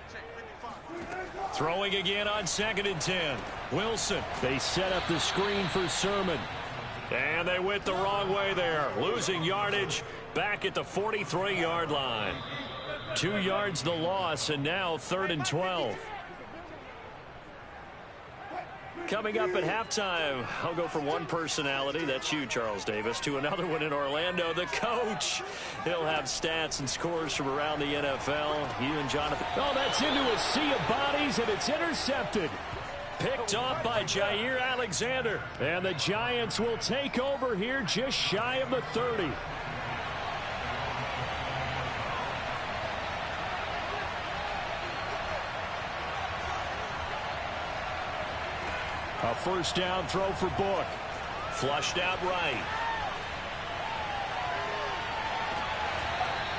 S1: Throwing again on 2nd and 10. Wilson. They set up the screen for Sermon. And they went the wrong way there. Losing yardage back at the 43-yard line. 2 yards the loss, and now 3rd and 12. Coming up at halftime, I'll go from one personality, that's you, Charles Davis, to another one in Orlando, the coach. He'll have stats and scores from around the NFL. You and Jonathan.
S5: Oh, that's into a sea of bodies, and it's intercepted.
S1: Picked off by Jair Alexander.
S5: And the Giants will take over here just shy of the 30. A 1st down throw for Book.
S1: Flushed out right.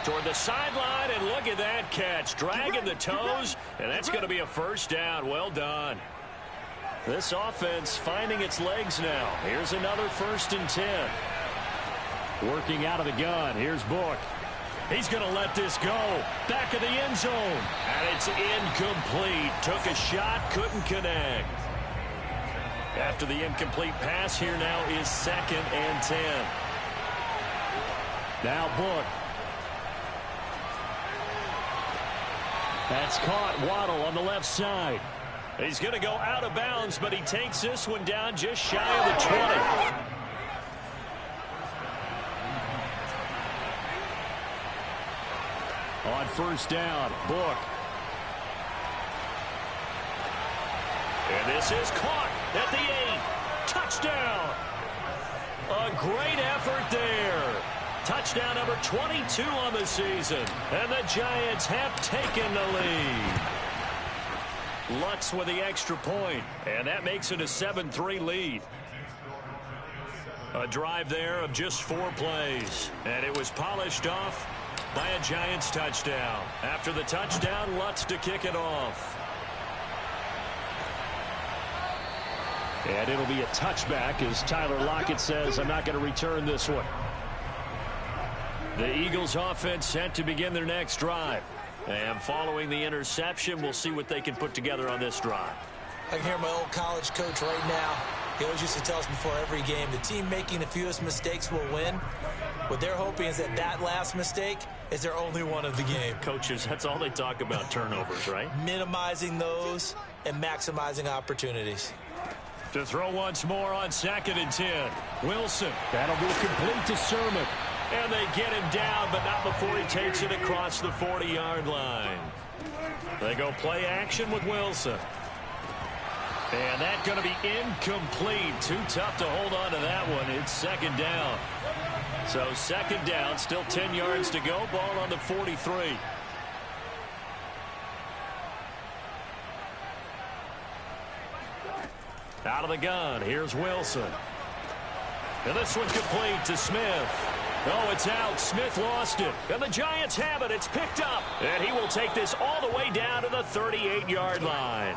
S1: Toward the sideline, and look at that catch. Dragging the toes, and that's going to be a 1st down. Well done. This offense finding its legs now. Here's another 1st and 10.
S5: Working out of the gun. Here's Book.
S1: He's going to let this go. Back of the end zone. And it's incomplete. Took a shot, couldn't connect. After the incomplete pass, here now is 2nd and 10.
S5: Now Book. That's caught. Waddle on the left side.
S1: He's going to go out of bounds, but he takes this one down just shy of the 20.
S5: On 1st down, Book.
S1: And this is caught at the 8. Touchdown. A great effort there. Touchdown number 22 on the season. And the Giants have taken the lead. Lutz with the extra point, and that makes it a 7-3 lead. A drive there of just 4 plays, and it was polished off by a Giants touchdown. After the touchdown, Lutz to kick it off.
S5: And it'll be a touchback as Tyler Lockett says, I'm not going to return this one.
S1: The Eagles offense set to begin their next drive. And following the interception, we'll see what they can put together on this drive.
S2: I can hear my old college coach right now. He always used to tell us before every game, the team making the fewest mistakes will win. What they're hoping is that that last mistake is their only one of the game.
S1: Coaches, that's all they talk about, turnovers, right?
S2: Minimizing those and maximizing opportunities.
S1: To throw once more on 2nd and 10. Wilson.
S5: That'll be complete to Sermon.
S1: And they get him down, but not before he takes it across the 40-yard line. They go play action with Wilson. And that's going to be incomplete. Too tough to hold on to that one. It's 2nd down. So 2nd down, still 10 yards to go. Ball on the 43. Out of the gun, here's Wilson. And this one complete to Smith. Oh, it's out. Smith lost it. And the Giants have it. It's picked up. And he will take this all the way down to the 38-yard line.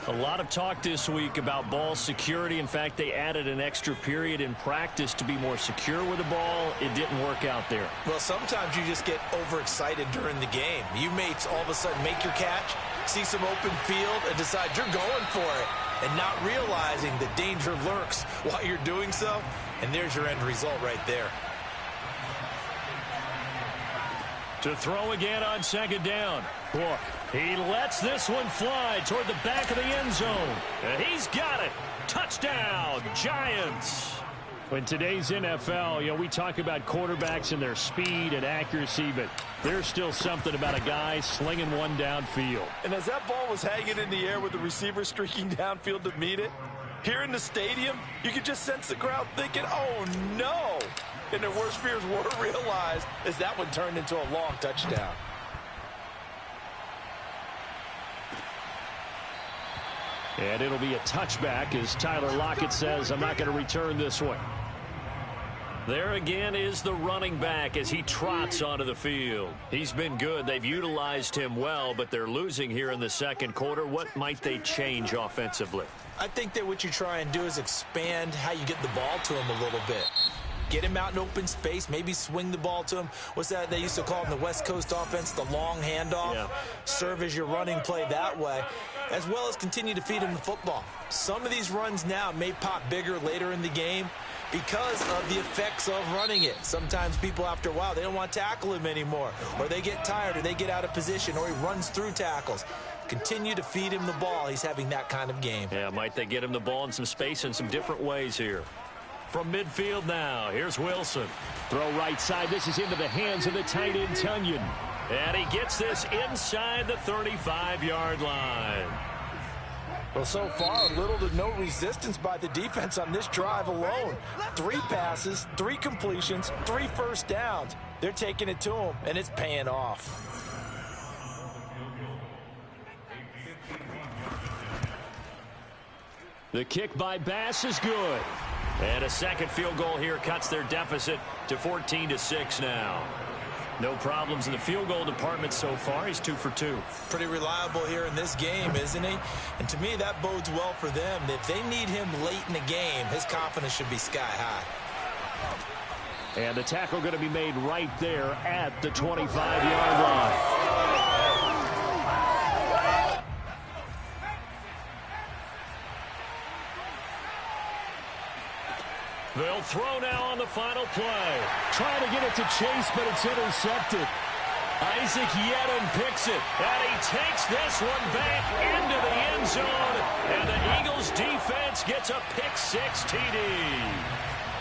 S1: A lot of talk this week about ball security. In fact, they added an extra period in practice to be more secure with the ball. It didn't work out there.
S2: Well, sometimes you just get overexcited during the game. You may all of a sudden make your catch, see some open field, and decide you're going for it, and not realizing the danger lurks while you're doing so. And there's your end result right there.
S5: To throw again on second down. Book. He lets this one fly toward the back of the end zone. And he's got it. Touchdown, Giants. In today's NFL, we talk about quarterbacks and their speed and accuracy, but there's still something about a guy slinging one downfield.
S2: And as that ball was hanging in the air with the receiver streaking downfield to meet it, here in the stadium, you could just sense the crowd thinking, oh, no. And their worst fears were realized as that one turned into a long touchdown.
S5: And it'll be a touchback as Tyler Lockett says, I'm not going to return this one. There again is the running back as he trots onto the field. He's been good. They've utilized him well, but they're losing here in the second quarter. What might they change offensively?
S2: I think that what you try and do is expand how you get the ball to him a little bit. Get him out in open space, maybe swing the ball to him. What's that they used to call in the West Coast offense, the long handoff? Yeah. Serve as your running play that way, as well as continue to feed him the football. Some of these runs now may pop bigger later in the game because of the effects of running it. Sometimes people, after a while, they don't want to tackle him anymore, or they get tired, or they get out of position, or he runs through tackles. Continue to feed him the ball. He's having that kind of game.
S5: Yeah, might they get him the ball in some space in some different ways here. From midfield now, here's Wilson. Throw right side. This is into the hands of the tight end, Tunyon. And he gets this inside the 35-yard line.
S2: Well, so far, little to no resistance by the defense on this drive alone. 3 passes, 3 completions, 3 first downs. They're taking it to him, and it's paying off.
S5: The kick by Bass is good. And a second field goal here cuts their deficit to 14-6 now. No problems in the field goal department so far. He's 2 for 2.
S2: Pretty reliable here in this game, isn't he? And to me, that bodes well for them. If they need him late in the game, his confidence should be sky high.
S5: And the tackle going to be made right there at the 25-yard line. They'll throw now on the final play.
S3: Trying to get it to Chase, but it's intercepted.
S5: Isaac Yedem picks it, and he takes this one back into the end zone, and the Eagles defense gets a pick-6 TD.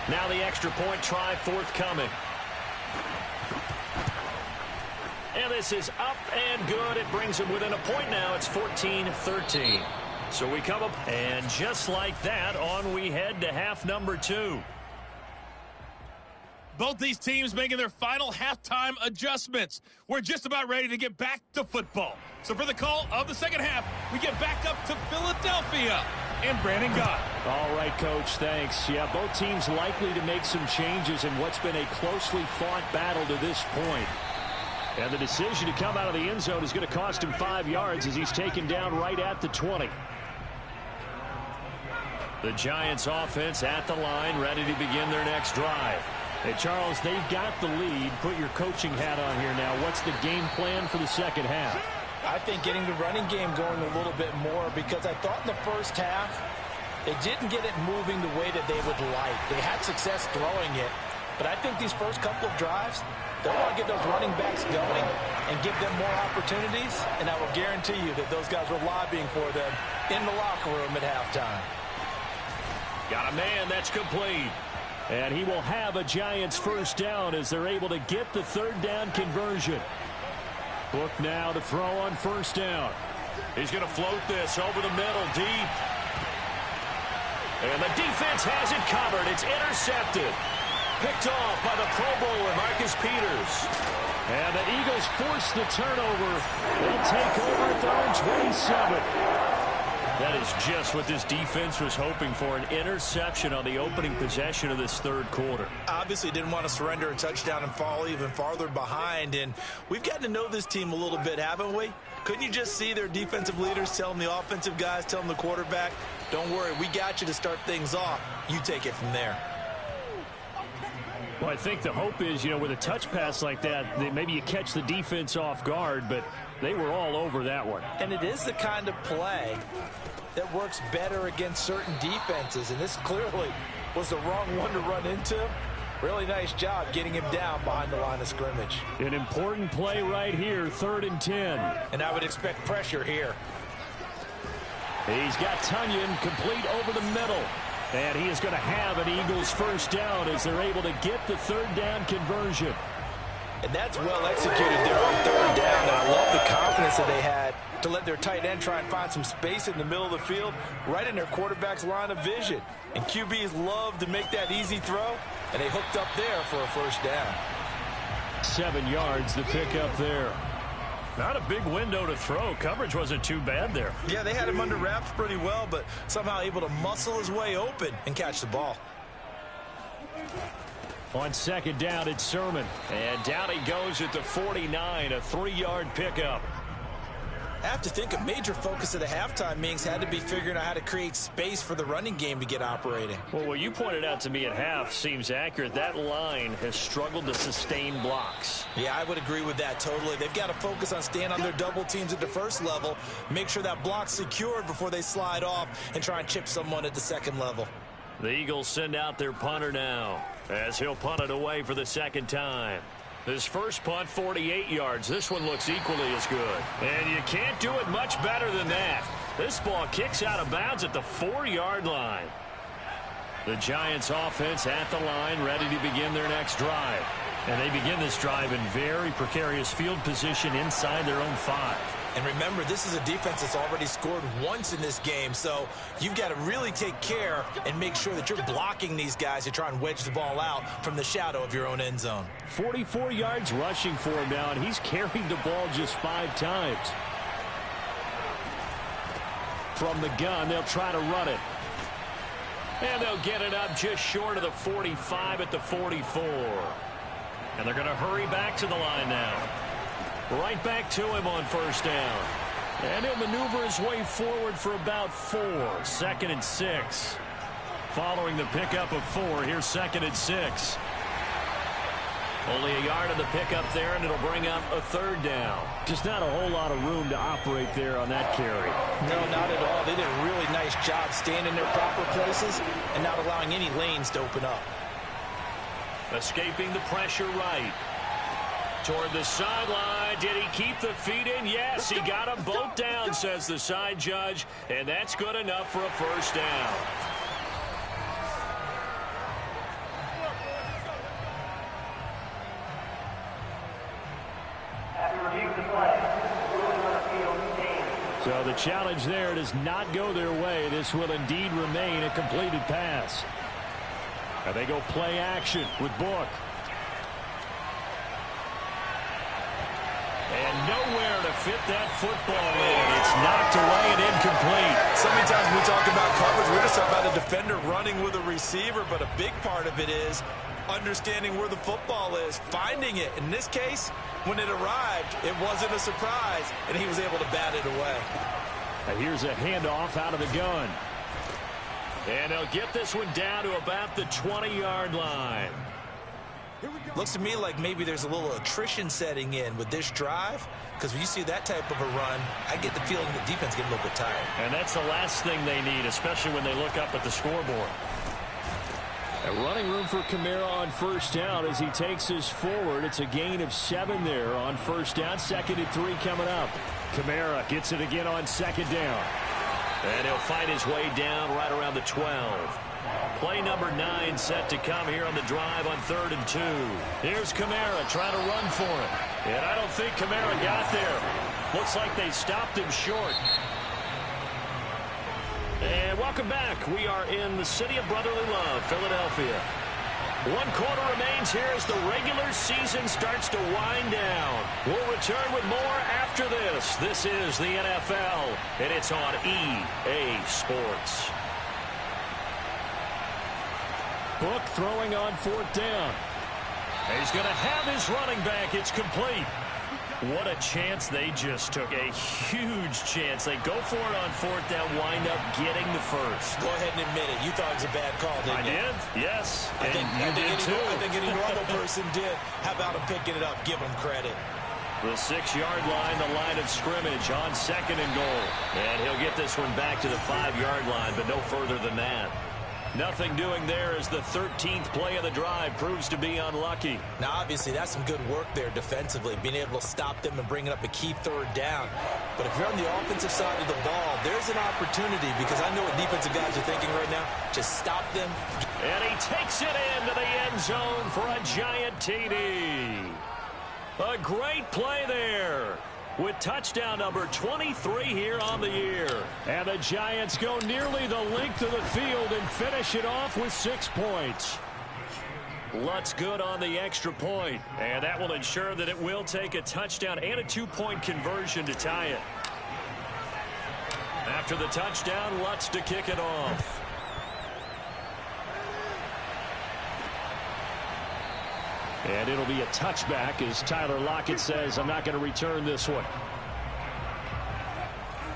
S5: Now the extra point try forthcoming. And this is up and good. It brings them within a point now. It's 14-13. So we come up, and just like that, on we head to half number 2.
S3: Both these teams making their final halftime adjustments. We're just about ready to get back to football. So for the call of the second half, we get back up to Philadelphia and Brandon Gott.
S5: All right, Coach, thanks. Yeah, both teams likely to make some changes in what's been a closely fought battle to this point. And the decision to come out of the end zone is going to cost him 5 yards as he's taken down right at the 20. The Giants offense at the line, ready to begin their next drive. Hey, Charles, they've got the lead. Put your coaching hat on here now. What's the game plan for the second half?
S2: I think getting the running game going a little bit more, because I thought in the first half they didn't get it moving the way that they would like. They had success throwing it, but I think these first couple of drives, they want to get those running backs going and give them more opportunities, and I will guarantee you that those guys were lobbying for them in the locker room at halftime.
S5: Got a man that's complete. And he will have a Giants first down as they're able to get the third down conversion. Book now to throw on first down. He's going to float this over the middle deep. And the defense has it covered. It's intercepted. Picked off by the Pro Bowler, Marcus Peters. And the Eagles force the turnover. They'll take over at their own 27. That is just what this defense was hoping for, an interception on the opening possession of this third quarter.
S2: Obviously didn't want to surrender a touchdown and fall even farther behind, and we've gotten to know this team a little bit, haven't we? Couldn't you just see their defensive leaders telling the offensive guys, telling the quarterback, don't worry, we got you to start things off. You take it from there.
S5: Well, I think the hope is, with a touch pass like that, maybe you catch the defense off guard, but they were all over that one.
S2: And it is the kind of play that works better against certain defenses, and this clearly was the wrong one to run into. Really nice job getting him down behind the line of scrimmage.
S5: An important play right here, 3rd and 10.
S2: And I would expect pressure here.
S5: He's got Tunyon complete over the middle. And he is going to have an Eagles first down as they're able to get the 3rd down conversion.
S2: And that's well executed there on 3rd down. And I love the confidence that they had to let their tight end try and find some space in the middle of the field, right in their quarterback's line of vision. And QBs love to make that easy throw, and they hooked up there for a first down.
S5: 7 yards, the pickup there. Not a big window to throw. Coverage wasn't too bad there.
S2: Yeah, they had him under wraps pretty well, but somehow able to muscle his way open and catch the ball.
S5: On 2nd down, it's Sermon. And down he goes at the 49, a 3-yard pickup.
S2: I have to think a major focus of the halftime meetings had to be figuring out how to create space for the running game to get operating.
S5: Well, what you pointed out to me at half seems accurate. That line has struggled to sustain blocks.
S2: Yeah, I would agree with that totally. They've got to focus on staying on their double teams at the first level, make sure that block's secured before they slide off and try and chip someone at the second level.
S5: The Eagles send out their punter now as he'll punt it away for the 2nd time. His first punt, 48 yards. This one looks equally as good. And you can't do it much better than that. This ball kicks out of bounds at the 4-yard line. The Giants offense at the line, ready to begin their next drive. And they begin this drive in very precarious field position inside their own 5.
S2: And remember, this is a defense that's already scored once in this game, so you've got to really take care and make sure that you're blocking these guys to try and wedge the ball out from the shadow of your own end zone.
S5: 44 yards rushing for him now, and he's carried the ball just 5 times. From the gun, they'll try to run it. And they'll get it up just short of the 45 at the 44. And they're going to hurry back to the line now. Right back to him on 1st down. And he'll maneuver his way forward for about 4. 2nd and 6. Following the pickup of 4, here's 2nd and 6. Only a yard on the pickup there, and it'll bring up a 3rd down. Just not a whole lot of room to operate there on that carry.
S2: No, not at all. They did a really nice job staying in their proper places and not allowing any lanes to open up.
S5: Escaping the pressure right. Toward the sideline. Did he keep the feet in? Yes, he got them both down, says the side judge. And that's good enough for a first down. So the challenge there does not go their way. This will indeed remain a completed pass. And they go play action with Book. And nowhere to fit that football in. It's knocked away and incomplete.
S2: So many times when we talk about coverage, we're just talking about a defender running with a receiver, but a big part of it is understanding where the football is, finding it. In this case, when it arrived, it wasn't a surprise, and he was able to bat it away.
S5: And here's a handoff out of the gun. And he'll get this one down to about the 20-yard line.
S2: Looks to me like maybe there's a little attrition setting in with this drive, because when you see that type of a run, I get the feeling the defense getting a little bit tired.
S5: And that's the last thing they need, especially when they look up at the scoreboard. A running room for Kamara on 1st down as he takes us forward. It's a gain of 7 there on 1st down. 2nd and 3 coming up. Kamara gets it again on 2nd down. And he'll fight his way down right around the 12. Play number 9 set to come here on the drive on 3rd and 2. Here's Kamara trying to run for it. And I don't think Kamara got there. Looks like they stopped him short. And welcome back. We are in the city of brotherly love, Philadelphia. 1 quarter remains here as the regular season starts to wind down. We'll return with more after this. This is the NFL, and it's on EA Sports. Book throwing on 4th down. He's going to have his running back. It's complete. What a chance they just took. A huge chance. They go for it on 4th down, wind up getting the first.
S2: Go ahead and admit it. You thought it was a bad call, didn't you?
S5: I did, yes.
S2: I think any normal person did. How about him picking it up? Give him credit.
S5: The 6-yard line, the line of scrimmage on 2nd and goal. And he'll get this one back to the 5-yard line, but no further than that. Nothing doing there as the 13th play of the drive proves to be unlucky.
S2: Now, obviously, that's some good work there defensively, being able to stop them and bringing up a key third down. But if you're on the offensive side of the ball, there's an opportunity, because I know what defensive guys are thinking right now. Just stop them.
S5: And he takes it into the end zone for a giant TD. A great play there, with touchdown number 23 here on the year. And the Giants go nearly the length of the field and finish it off with 6 points. Lutz good on the extra point, and that will ensure that it will take a touchdown and a 2-point conversion to tie it. After the touchdown, Lutz to kick it off. And it'll be a touchback as Tyler Lockett says, I'm not going to return this one.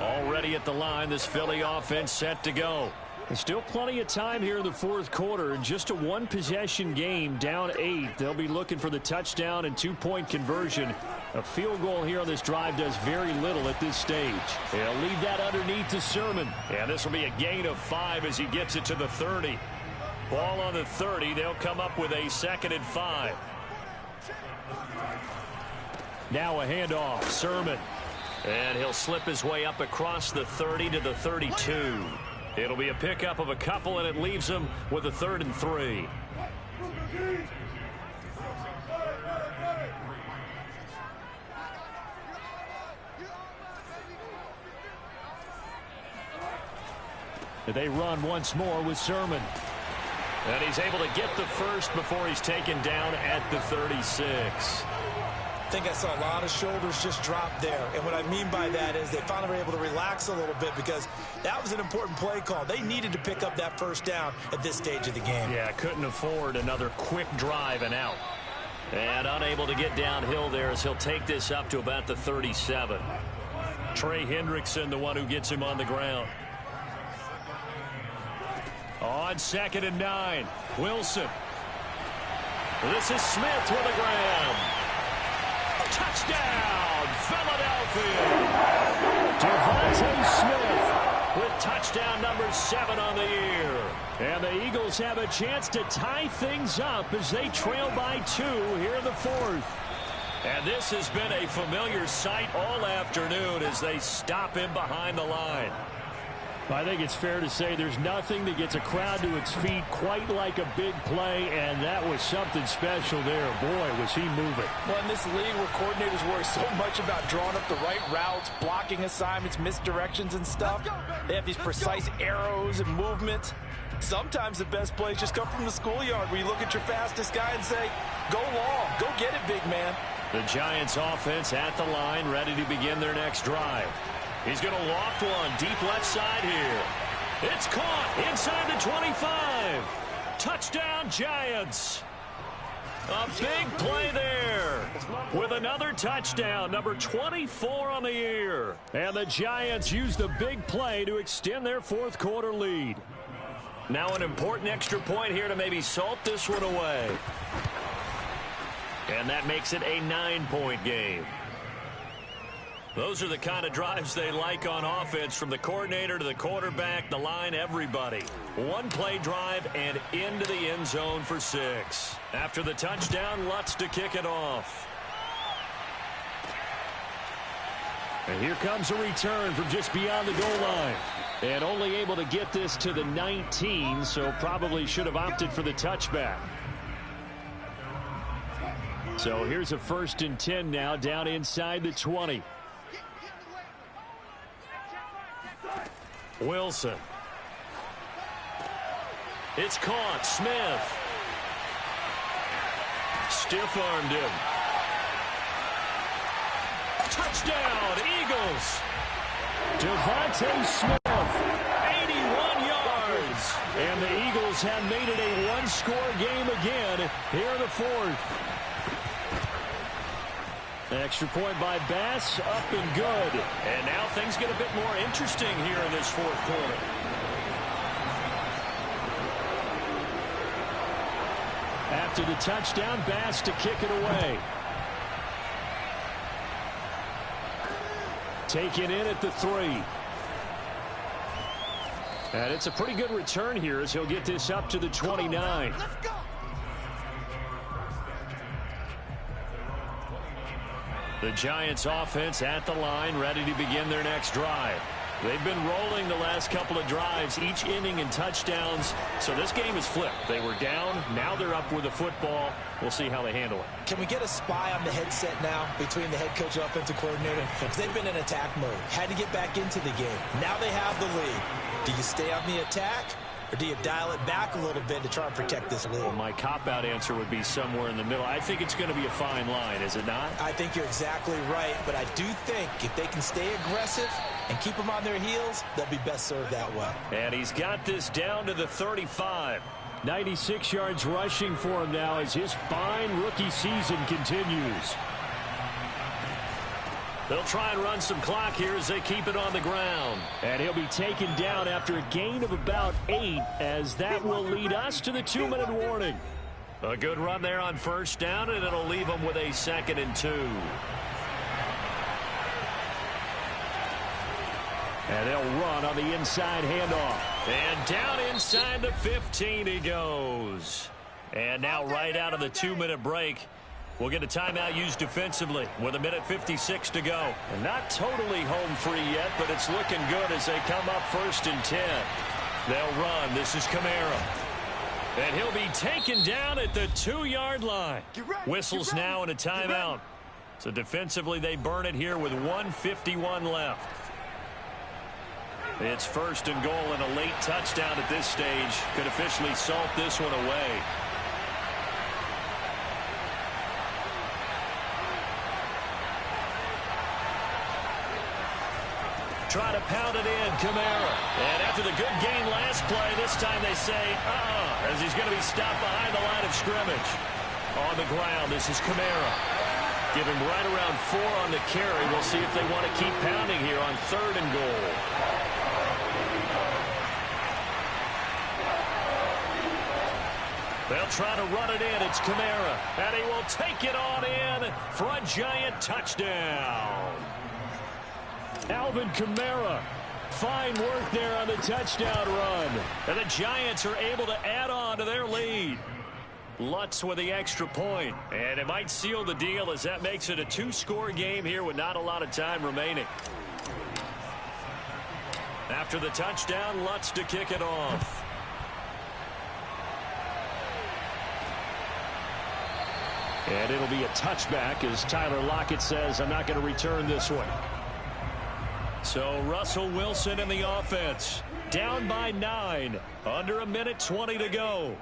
S5: Already at the line, this Philly offense set to go. There's still plenty of time here in the fourth quarter. Just a one-possession game, down 8. They'll be looking for the touchdown and 2-point conversion. A field goal here on this drive does very little at this stage. They'll leave that underneath to Sermon. And this will be a gain of 5 as he gets it to the 30. Ball on the 30. They'll come up with a 2nd and 5. Now a handoff, Sermon. And he'll slip his way up across the 30 to the 32. It'll be a pickup of a couple, and it leaves him with a 3rd and 3. They run once more with Sermon. And he's able to get the first before he's taken down at the 36.
S2: I think I saw a lot of shoulders just drop there. And what I mean by that is they finally were able to relax a little bit, because that was an important play call. They needed to pick up that first down at this stage of the game.
S5: Yeah, couldn't afford another quick drive and out. And unable to get downhill there as he'll take this up to about the 37. Trey Hendrickson, the one who gets him on the ground. On 2nd and 9, Wilson. This is Smith with a grab. Touchdown, Philadelphia. Devontae Smith with touchdown number 7 on the year. And the Eagles have a chance to tie things up as they trail by 2 here in the 4th. And this has been a familiar sight all afternoon as they stop him behind the line. I think it's fair to say there's nothing that gets a crowd to its feet quite like a big play, and that was something special there. Boy, was he moving.
S8: Well, in this league where coordinators worry so much about drawing up the right routes, blocking assignments, misdirections and stuff, they have these precise arrows and movements. Sometimes the best plays just come from the schoolyard, where you look at your fastest guy and say, go long, go get it, big man.
S5: The Giants offense at the line, ready to begin their next drive. He's going to loft one deep left side here. It's caught inside the 25. Touchdown, Giants. A big play there with another touchdown, number 24 on the year. And the Giants use the big play to extend their fourth quarter lead. Now an important extra point here to maybe salt this one away. And that makes it a 9-point game. Those are the kind of drives they like on offense, from the coordinator to the quarterback, the line, everybody. One-play drive and into the end zone for 6. After the touchdown, Lutz to kick it off. And here comes a return from just beyond the goal line. And only able to get this to the 19, so probably should have opted for the touchback. So here's a 1st and 10 now, down inside the 20. Wilson. It's caught. Smith. Stiff-armed him. Touchdown, Eagles. Devontae Smith, 81 yards. And the Eagles have made it a one-score game again here in the 4th. Extra point by Bass, up and good. And now things get a bit more interesting here in this fourth quarter. After the touchdown, Bass to kick it away. Taken in at the 3. And it's a pretty good return here as he'll get this up to the 29.
S6: Let's go.
S5: The Giants offense at the line, ready to begin their next drive. They've been rolling the last couple of drives, each inning in touchdowns. So this game is flipped. They were down. Now they're up with the football. We'll see how they handle it.
S2: Can we get a spy on the headset now between the head coach and offensive coordinator? Because they've been in attack mode. Had to get back into the game. Now they have the lead. Do you stay on the attack, or do you dial it back a little bit to try and protect this lead?
S5: Well, my cop-out answer would be somewhere in the middle. I think it's going to be a fine line, is it not?
S2: I think you're exactly right, but I do think if they can stay aggressive and keep them on their heels, they'll be best served that way.
S5: And he's got this down to the 35. 96 yards rushing for him now as his fine rookie season continues. They'll try and run some clock here as they keep it on the ground. And he'll be taken down after a gain of about 8, as that will lead us to the 2-minute warning. A good run there on first down, and it'll leave them with a 2nd and 2. And they'll run on the inside handoff. And down inside the 15 he goes. And now right out of the 2-minute break, we'll get a timeout used defensively with 1:56 to go. And not totally home free yet, but it's looking good as they come up 1st and 10. They'll run. This is Kamara. And he'll be taken down at the 2-yard line. Whistles now and a timeout. So defensively they burn it here with 1:51 left. It's 1st and goal, and a late touchdown at this stage could officially salt this one away. Try to pound it in, Kamara. And after the good gain last play, this time they say, as he's going to be stopped behind the line of scrimmage. On the ground, this is Kamara. Give him right around 4 on the carry. We'll see if they want to keep pounding here on 3rd and goal. They'll try to run it in. It's Kamara. And he will take it on in for a Giant touchdown. Alvin Kamara. Fine work there on the touchdown run. And the Giants are able to add on to their lead. Lutz with the extra point. And it might seal the deal as that makes it a 2-score game here with not a lot of time remaining. After the touchdown, Lutz to kick it off. And it'll be a touchback as Tyler Lockett says, I'm not going to return this one. So Russell Wilson in the offense. Down by 9. Under 1:20 to go.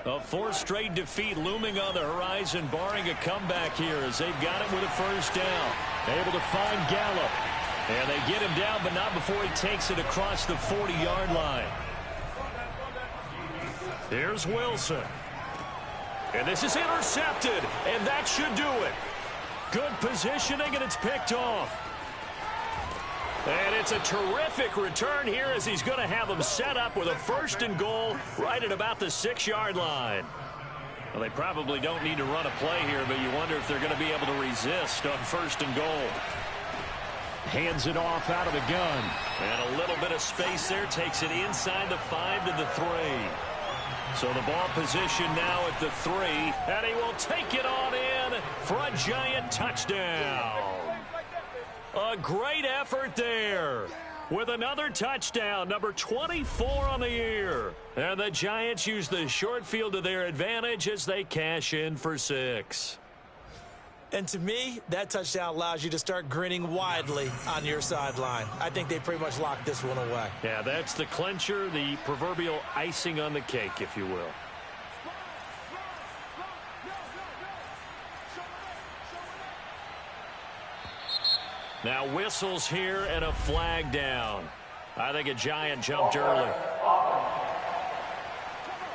S5: A 4th straight defeat looming on the horizon, barring a comeback here as they've got it with a 1st down. Able to find Gallup. And they get him down, but not before he takes it across the 40-yard line. Here's Wilson. And this is intercepted, and that should do it. Good positioning, and it's picked off. And it's a terrific return here as he's going to have them set up with a 1st and goal right at about the 6-yard line. Well, they probably don't need to run a play here, but you wonder if they're going to be able to resist on 1st and goal. Hands it off out of the gun. And a little bit of space there, takes it inside the 5 to the 3. So the ball position now at the 3, and he will take it on in for a Giant touchdown. A great effort there with another touchdown, number 24 on the year. And the Giants use the short field to their advantage as they cash in for 6.
S2: And to me, that touchdown allows you to start grinning widely on your sideline. I think they pretty much locked this one away.
S5: Yeah, that's the clincher, the proverbial icing on the cake, if you will. Now whistles here and a flag down. I think a Giant jumped early.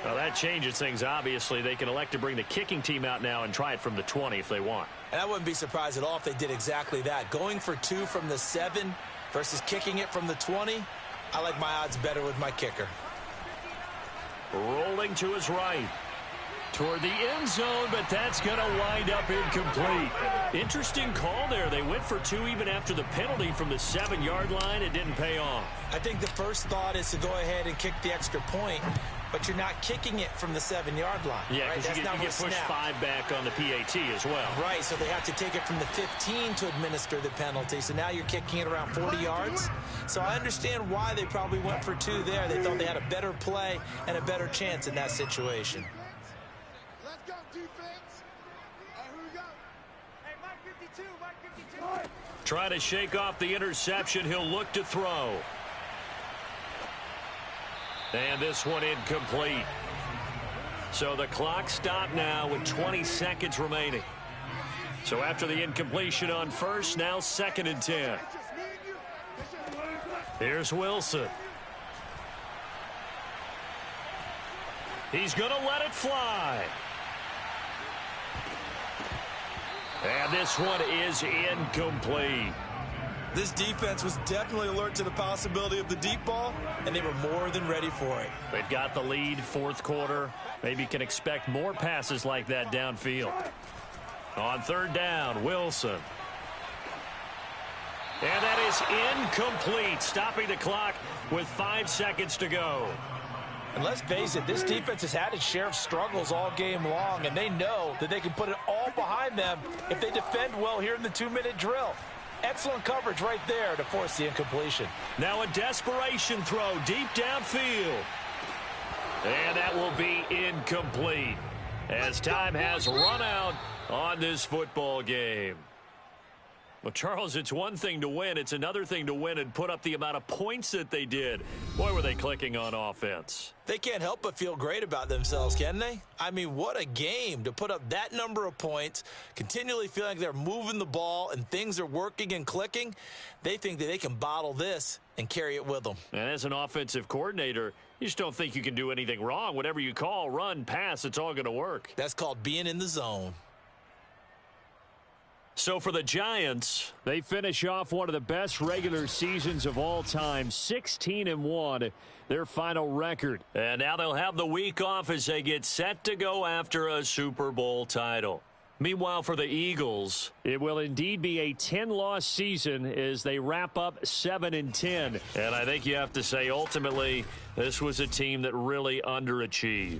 S5: Well, that changes things, obviously. They can elect to bring the kicking team out now and try it from the 20 if they want.
S2: And I wouldn't be surprised at all if they did exactly that. Going for 2 from the 7 versus kicking it from the 20, I like my odds better with my kicker.
S5: Rolling to his right. Toward the end zone, but that's going to wind up incomplete. Interesting call there. They went for 2 even after the penalty from the 7-yard line. It didn't pay off.
S2: I think the first thought is to go ahead and kick the extra point, but you're not kicking it from the 7-yard line.
S5: Yeah,
S2: right?
S5: because you get pushed 5 back on the PAT as well.
S2: Right, so they have to take it from the 15 to administer the penalty. So now you're kicking it around 40 yards. So I understand why they probably went for 2 there. They thought they had a better play and a better chance in that situation.
S6: Let's go, defense. All right, here we go. Hey, Mike 52, Mike 52.
S5: Trying to shake off the interception. He'll look to throw. And this one incomplete. So the clock stopped now with 20 seconds remaining. So after the incompletion on first, now 2nd and 10. Here's Wilson. He's going to let it fly. And this one is incomplete.
S2: This defense was definitely alert to the possibility of the deep ball, and they were more than ready for it.
S5: They've got the lead, 4th quarter. Maybe can expect more passes like that downfield. On 3rd down, Wilson. And that is incomplete, stopping the clock with 5 seconds to go.
S8: And let's face it, this defense has had its share of struggles all game long, and they know that they can put it all behind them if they defend well here in the 2-minute drill. Excellent coverage right there to force the incompletion.
S5: Now a desperation throw deep downfield. And that will be incomplete as time has run out on this football game. Well, Charles, it's one thing to win. It's another thing to win and put up the amount of points that they did. Boy, were they clicking on offense.
S2: They can't help but feel great about themselves, can they? I mean, what a game to put up that number of points, continually feeling like they're moving the ball and things are working and clicking. They think that they can bottle this and carry it with them.
S5: And as an offensive coordinator, you just don't think you can do anything wrong. Whatever you call, run, pass, it's all going to work.
S2: That's called being in the zone.
S5: So for the Giants, they finish off one of the best regular seasons of all time, 16-1, their final record. And now they'll have the week off as they get set to go after a Super Bowl title. Meanwhile, for the Eagles, it will indeed be a 10-loss season as they wrap up 7-10. And I think you have to say, ultimately, this was a team that really underachieved.